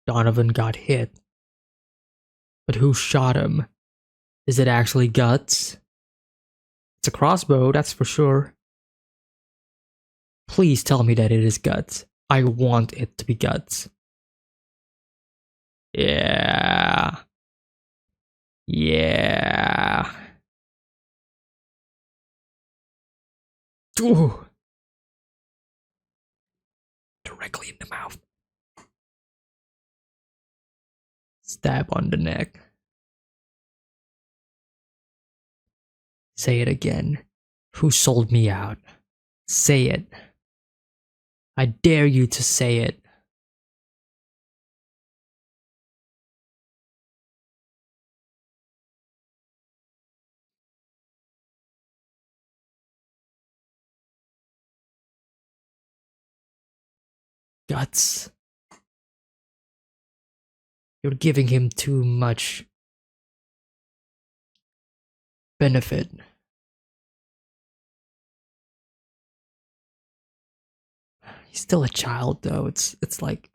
S1: Donovan got hit. But who shot him? Is it actually Guts? It's a crossbow, that's for sure. Please tell me that it is Guts. I want it to be Guts. Yeah. Yeah. Ooh. Directly in the mouth. Stab on the neck. Say it again. Who sold me out? Say it. I dare you to say it. Guts. You're giving him too much benefit. He's still a child, though. It's like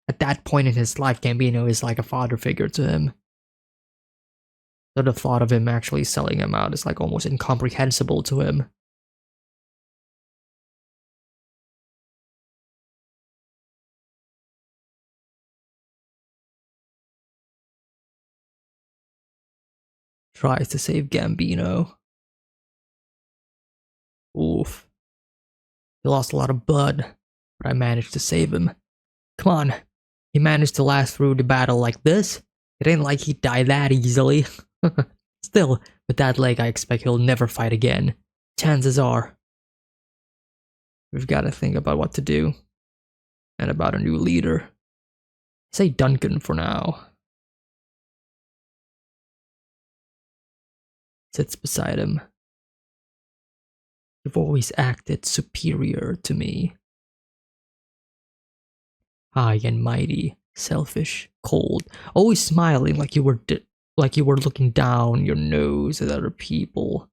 S1: at that point in his life, Gambino is like a father figure to him. So the thought of him actually selling him out is like almost incomprehensible to him. Tries to save Gambino. Oof. He lost a lot of blood, but I managed to save him. Come on. He managed to last through the battle like this. It ain't like he died that easily. Still, with that leg, I expect he'll never fight again. Chances are. We've got to think about what to do. And about a new leader. Say Duncan for now. Sits beside him. You've always acted superior to me. High and mighty, selfish, cold, always smiling like you were looking down your nose at other people.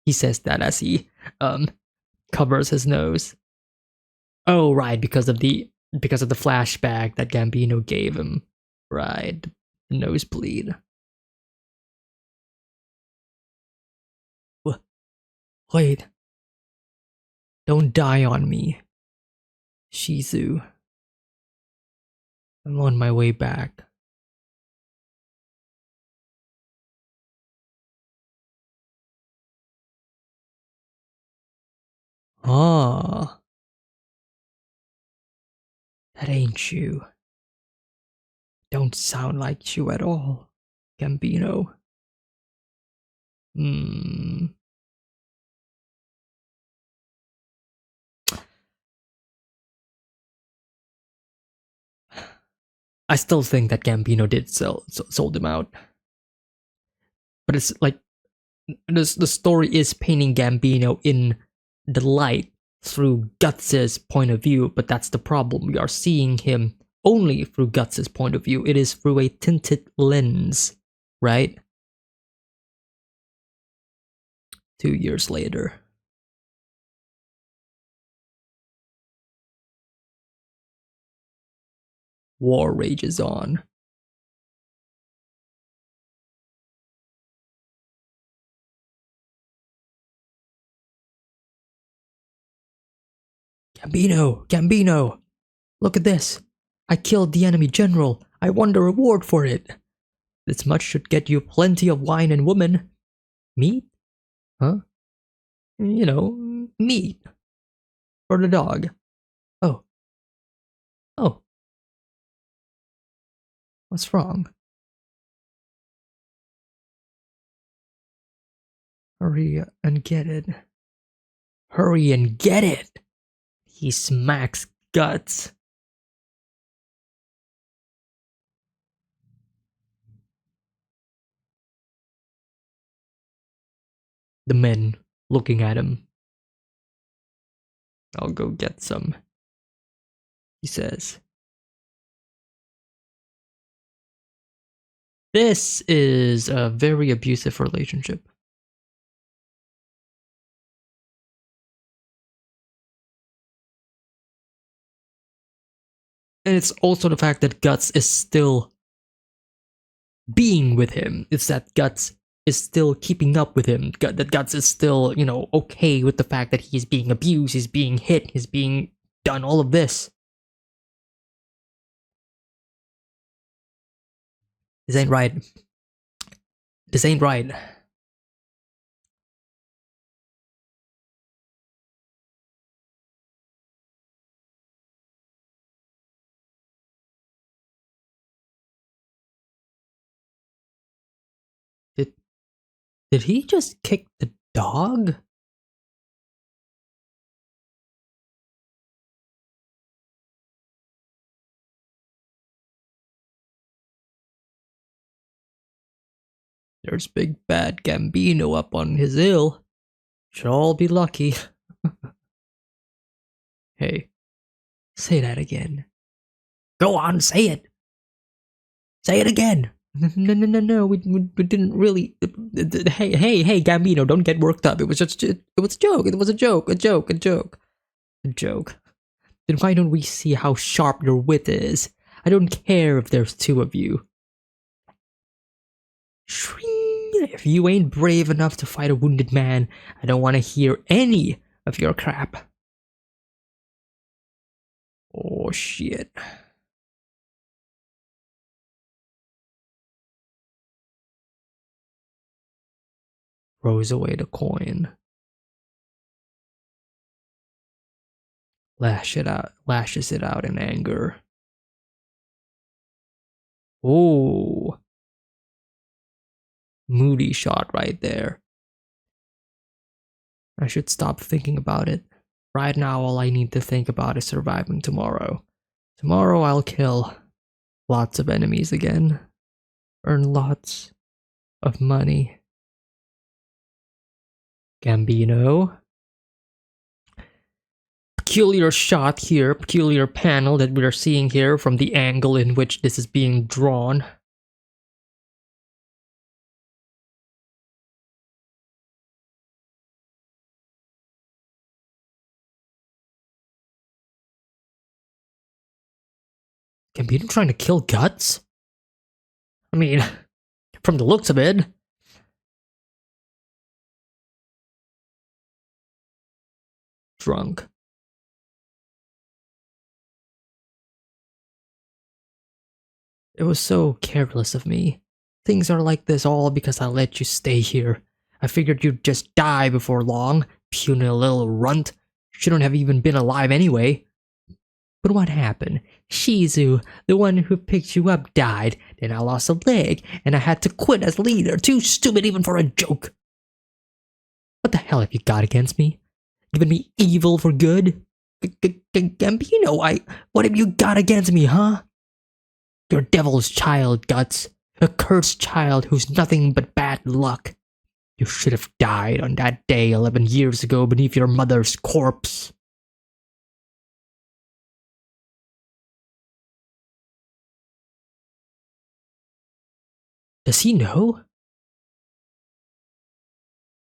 S1: He says that as he covers his nose. Oh right, because of the flashback that Gambino gave him. Right. The nosebleed. Wait. Don't die on me. Shizu. I'm on my way back. Ah. That ain't you. Don't sound like you at all, Gambino. Hmm. I still think that Gambino did sold him out, but it's like the story is painting Gambino in the light through Guts's point of view, but that's the problem. We are seeing him only through Guts's point of view. It is through a tinted lens, right? 2 years later. War rages on. Gambino! Gambino! Look at this! I killed the enemy general. I won the reward for it. This much should get you plenty of wine and women. Meat? Huh? You know, meat. For the dog. Oh. Oh. What's wrong? Hurry and get it. Hurry and get it! He smacks Guts. The men looking at him. I'll go get some, he says. This is a very abusive relationship. And it's also the fact that Guts is still being with him. It's that Guts is still keeping up with him. That Guts is still, okay with the fact that he's being abused, he's being hit, he's being done all of this. This ain't right. This ain't right. Did he just kick the dog? There's big bad Gambino up on his hill. Should all be lucky. Hey, say that again. Go on, say it. Say it again. No. We didn't really. Hey, Gambino, don't get worked up. It was just. It was a joke. It was a joke. A joke. Then why don't we see how sharp your wit is? I don't care if there's two of you. Shring. If you ain't brave enough to fight a wounded man, I don't want to hear any of your crap. Oh shit. Throws away the coin. Lashes it out in anger. Oh. Moody shot right there. I should stop thinking about it. Right now, all I need to think about is surviving tomorrow. Tomorrow, I'll kill lots of enemies again. Earn lots of money. Gambino. Peculiar shot here, peculiar panel that we are seeing here from the angle in which this is being drawn. Gambino trying to kill Guts? I mean, from the looks of it. Drunk. It was so careless of me. Things are like this all because I let you stay here. I figured you'd just die before long, puny little runt. Shouldn't have even been alive anyway. But what happened? Shizu, the one who picked you up, died. Then I lost a leg, and I had to quit as leader. Too stupid even for a joke. What the hell have you got against me? Giving me evil for good? Gambino, what have you got against me, huh? You're devil's child, Guts. A cursed child who's nothing but bad luck. You should have died on that day 11 years ago beneath your mother's corpse. Does he know?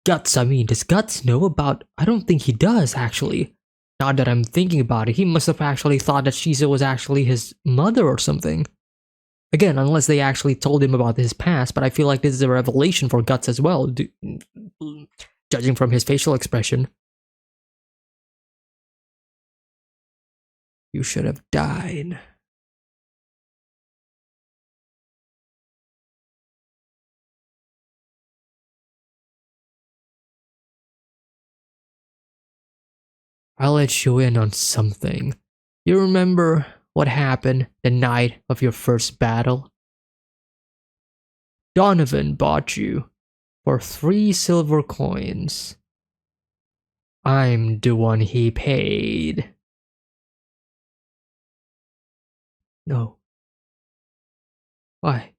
S1: Does Guts know about... I don't think he does, actually. Now that I'm thinking about it, he must have actually thought that Shizu was actually his mother or something. Again, unless they actually told him about his past, but I feel like this is a revelation for Guts as well, judging from his facial expression. You should have died. I'll let you in on something. You remember what happened the night of your first battle? Donovan bought you for 3 silver coins. I'm the one he paid. No. Why?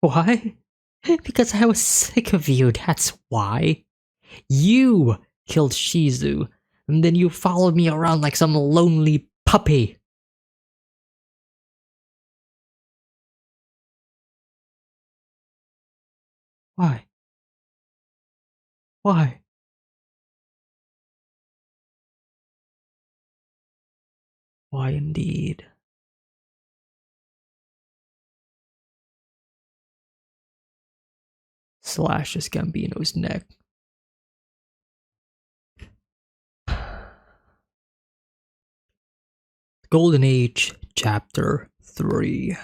S1: Why? Because I was sick of you, that's why. You killed Shizu, and then you followed me around like some lonely puppy. Why? Why? Why indeed? Slashes Gambino's neck. Golden Age, Chapter 3.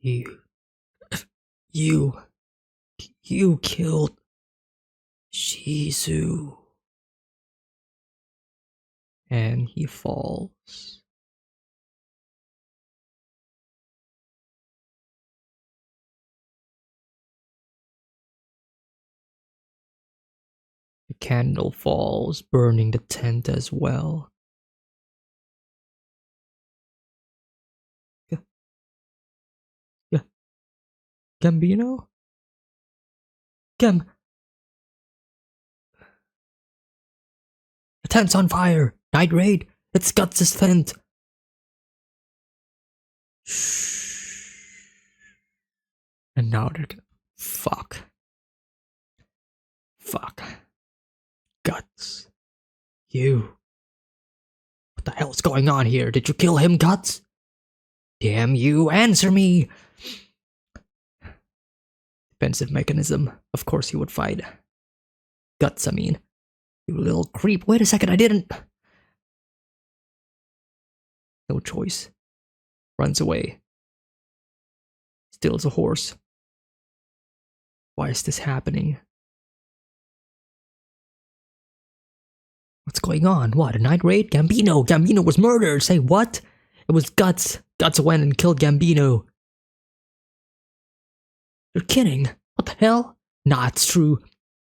S1: You killed Shizu. And he falls. The candle falls, burning the tent as well. Gambino? Gam... The tent's on fire! Night raid! It's Guts' tent! Shh. And now they're gonna... Fuck. Fuck. Guts. You. What the hell's going on here? Did you kill him, Guts? Damn you, answer me! Defensive mechanism. Of course he would fight. Guts, I mean. You little creep. Wait a second, I didn't... No choice. Runs away. Steals a horse. Why is this happening? What's going on? What, a night raid? Gambino! Gambino was murdered! Say what? It was Guts. Guts went and killed Gambino. You're kidding. What the hell? Nah, it's true.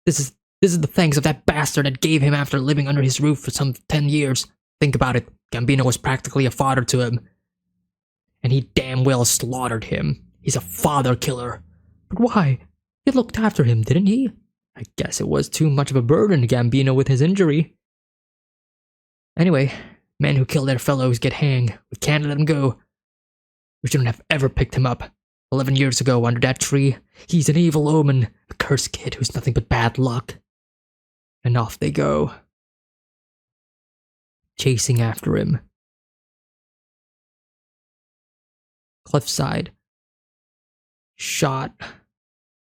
S1: This is the thanks of that bastard that gave him after living under his roof for some 10 years. Think about it. Gambino was practically a father to him. And he damn well slaughtered him. He's a father killer. But why? He looked after him, didn't he? I guess it was too much of a burden to Gambino with his injury. Anyway, men who kill their fellows get hanged. We can't let him go. We shouldn't have ever picked him up. 11 years ago, under that tree, he's an evil omen, a cursed kid who's nothing but bad luck. And off they go. Chasing after him. Cliffside. Shot.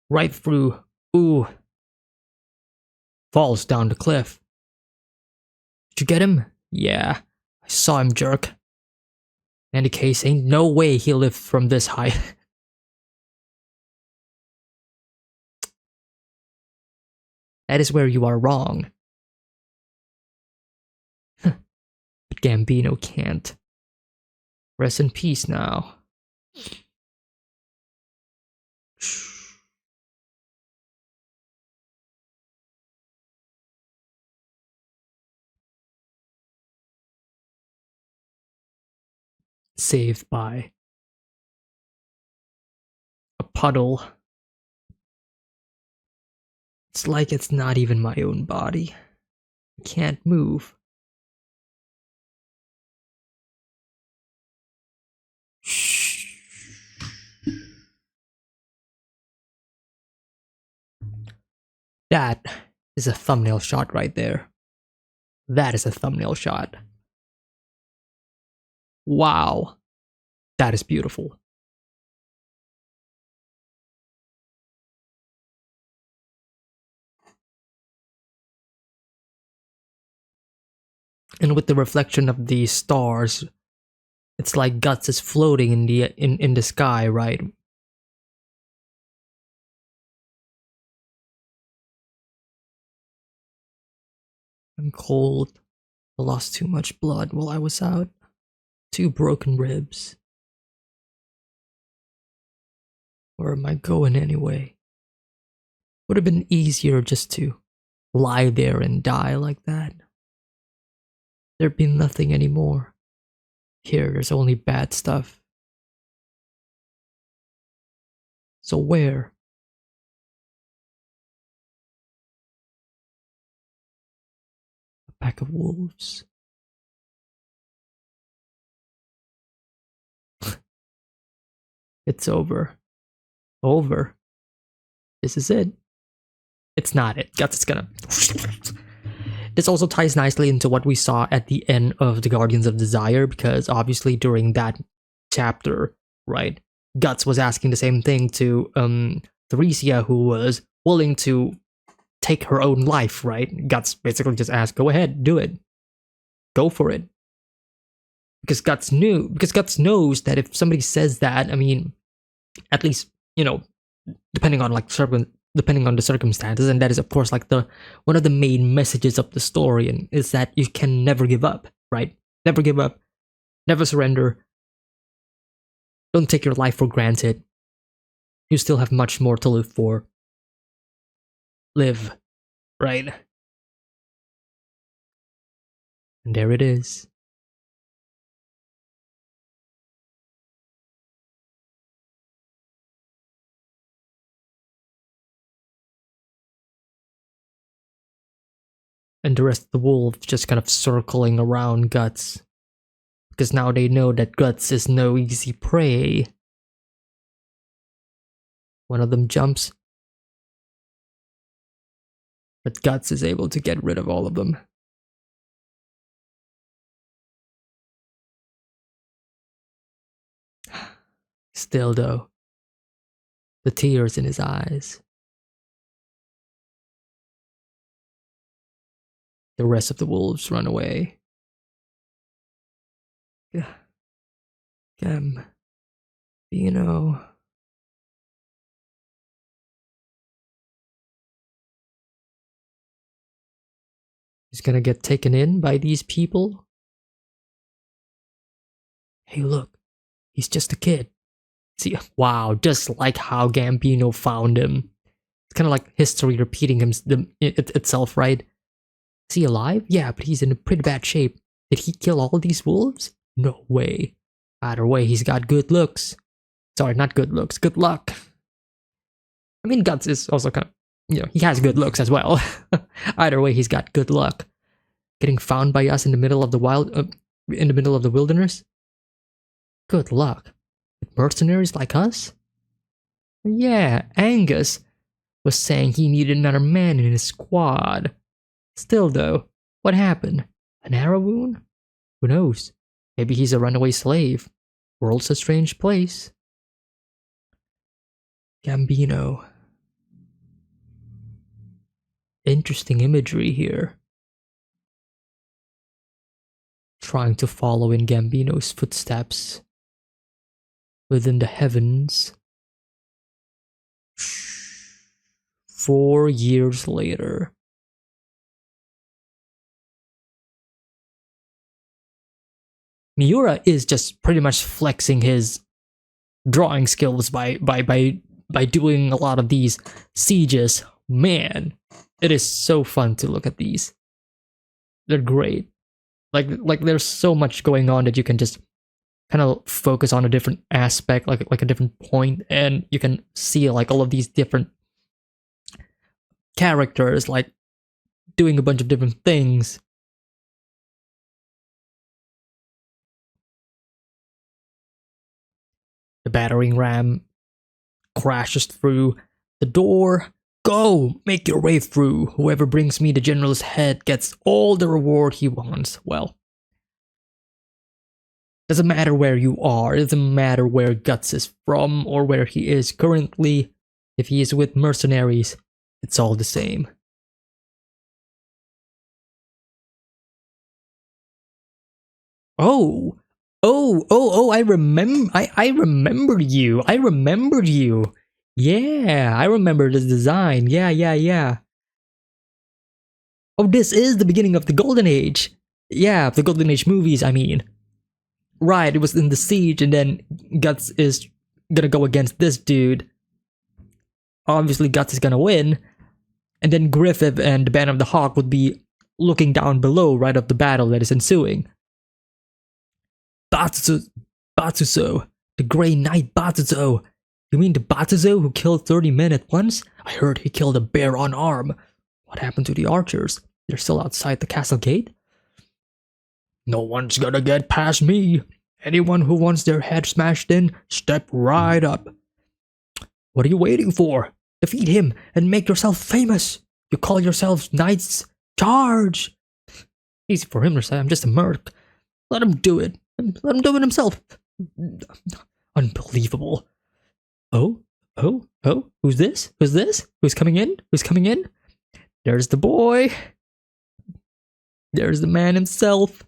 S1: Right through. Ooh. Falls down the cliff. Did you get him? Yeah. I saw him jerk. In any case, ain't no way he'll live from this height. That is where you are wrong. But Gambino can't. Rest in peace now. Saved by a puddle. It's like it's not even my own body. I can't move. Shh. That is a thumbnail shot right there. That is a thumbnail shot. Wow. That is beautiful. And with the reflection of the stars, it's like Guts is floating in the sky, right? I'm cold. I lost too much blood while I was out. 2 broken ribs. Where am I going anyway? Would have been easier just to lie there and die like that. There'd be nothing anymore. Here, there's only bad stuff. So where? A pack of wolves. It's over. Over. This is it. It's not it. Guts is gonna... This also ties nicely into what we saw at the end of the Guardians of Desire, because obviously during that chapter, right, Guts was asking the same thing to Theresia, who was willing to take her own life, right? Guts basically just asked, go ahead, do it. Go for it. Because Guts knows that if somebody says that, I mean, at least, you know, depending on the circumstances, and that is of course like one of the main messages of the story, and is that you can never give up, right? Never give up, never surrender. Don't take your life for granted. You still have much more to live for. Live, right? And there it is. And the rest of the wolves just kind of circling around Guts. Because now they know that Guts is no easy prey. One of them jumps. But Guts is able to get rid of all of them. Still though, the tears in his eyes. The rest of the wolves run away. Gambino. He's gonna get taken in by these people? Hey, look. He's just a kid. See, wow, just like how Gambino found him. It's kind of like history repeating itself, right? Is he alive? Yeah, but he's in a pretty bad shape. Did he kill all these wolves? No way. Either way, he's got good looks. Sorry, not good looks, good luck. I mean, Guts is also kind of, he has good looks as well. Either way, he's got good luck. Getting found by us in the middle of the wilderness? Good luck. With mercenaries like us? Yeah, Angus was saying he needed another man in his squad. Still though, what happened? An arrow wound? Who knows? Maybe he's a runaway slave. World's a strange place. Gambino. Interesting imagery here. Trying to follow in Gambino's footsteps. Within the heavens. 4 years later. Miura is just pretty much flexing his drawing skills by doing a lot of these sieges. Man, it is so fun to look at these. They're great. Like there's so much going on that you can just kind of focus on a different aspect, like a different point, and you can see like all of these different characters like doing a bunch of different things. The battering ram crashes through the door. Go! Make your way through. Whoever brings me the general's head gets all the reward he wants. Well, doesn't matter where you are. It doesn't matter where Guts is from or where he is currently. If he is with mercenaries, it's all the same. I remembered you. I remembered you. Yeah, I remember this design. Yeah. Oh, this is the beginning of the Golden Age. Yeah, the Golden Age movies, I mean. Right, it was in the siege, and then Guts is gonna go against this dude. Obviously, Guts is gonna win. And then Griffith and the Band of the Hawk would be looking down below right of the battle that is ensuing. Batsuzo, the Grey Knight Batsuzo. You mean the Batsuzo who killed 30 men at once? I heard he killed a bear unarmed. What happened to the archers? They're still outside the castle gate? No one's gonna get past me. Anyone who wants their head smashed in, step right up. What are you waiting for? Defeat him and make yourself famous. You call yourselves knights? Charge! Easy for him to say, I'm just a merc. Let him do it. Let him do it himself. Unbelievable. Oh? Who's this? Who's coming in? There's the boy. There's the man himself.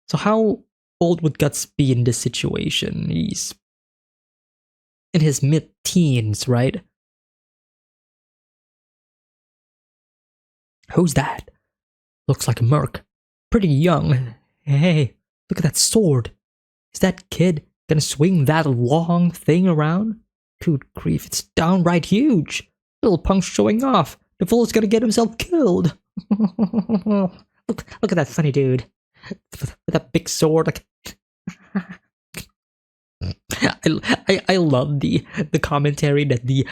S1: So how old would Guts be in this situation? He's in his mid-teens, right? Who's that? Looks like a merc. Pretty young. Hey, look at that sword. Is that kid gonna swing that long thing around? Good grief, it's downright huge. Little punk's showing off. The fool's gonna get himself killed. Look at that funny dude. With that big sword. Like I love the commentary that the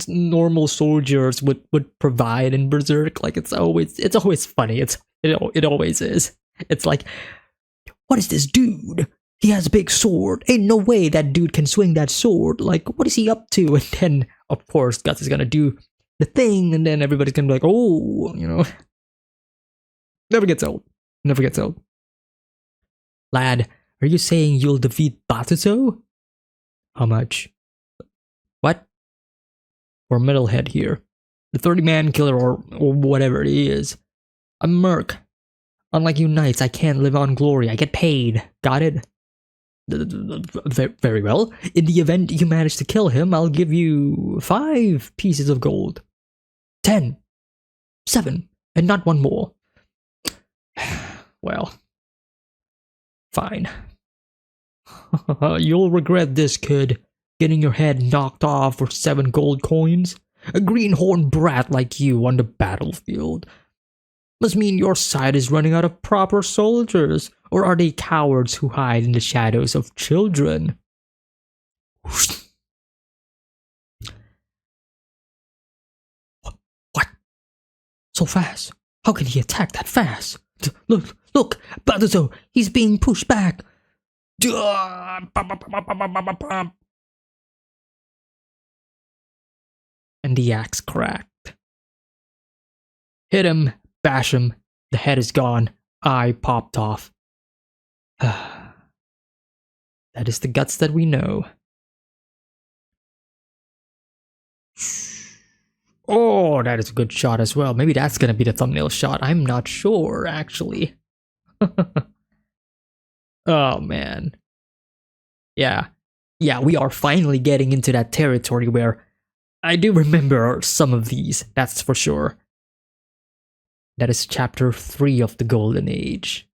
S1: normal soldiers would provide in Berserk. Like it's always funny. It always is. It's like, what is this dude? He has a big sword. Ain't no way that dude can swing that sword. Like, what is he up to? And then, of course, Guts is gonna do the thing, and then everybody's gonna be like, oh, you know. Never gets old. Never gets old. Lad, are you saying you'll defeat Batuzo? How much? What? Or Metalhead here. The 30-man killer or whatever he is. I'm Merc. Unlike you knights, I can't live on glory. I get paid. Got it? Very well. In the event you manage to kill him, I'll give you 5 pieces of gold. 10. 7. And not one more. Well. Fine. You'll regret this, kid. Getting your head knocked off for 7 gold coins. A greenhorn brat like you on the battlefield. Must mean your side is running out of proper soldiers, or are they cowards who hide in the shadows of children? What? So fast? How can he attack that fast? Look, Batuzo, he's being pushed back. And the axe cracked. Hit him. Bash him. The head is gone. Eye popped off. That is the Guts that we know. Oh, that is a good shot as well. Maybe that's gonna be the thumbnail shot. I'm not sure, actually. Oh, man. Yeah, we are finally getting into that territory where I do remember some of these, that's for sure. That is chapter 3 of the Golden Age.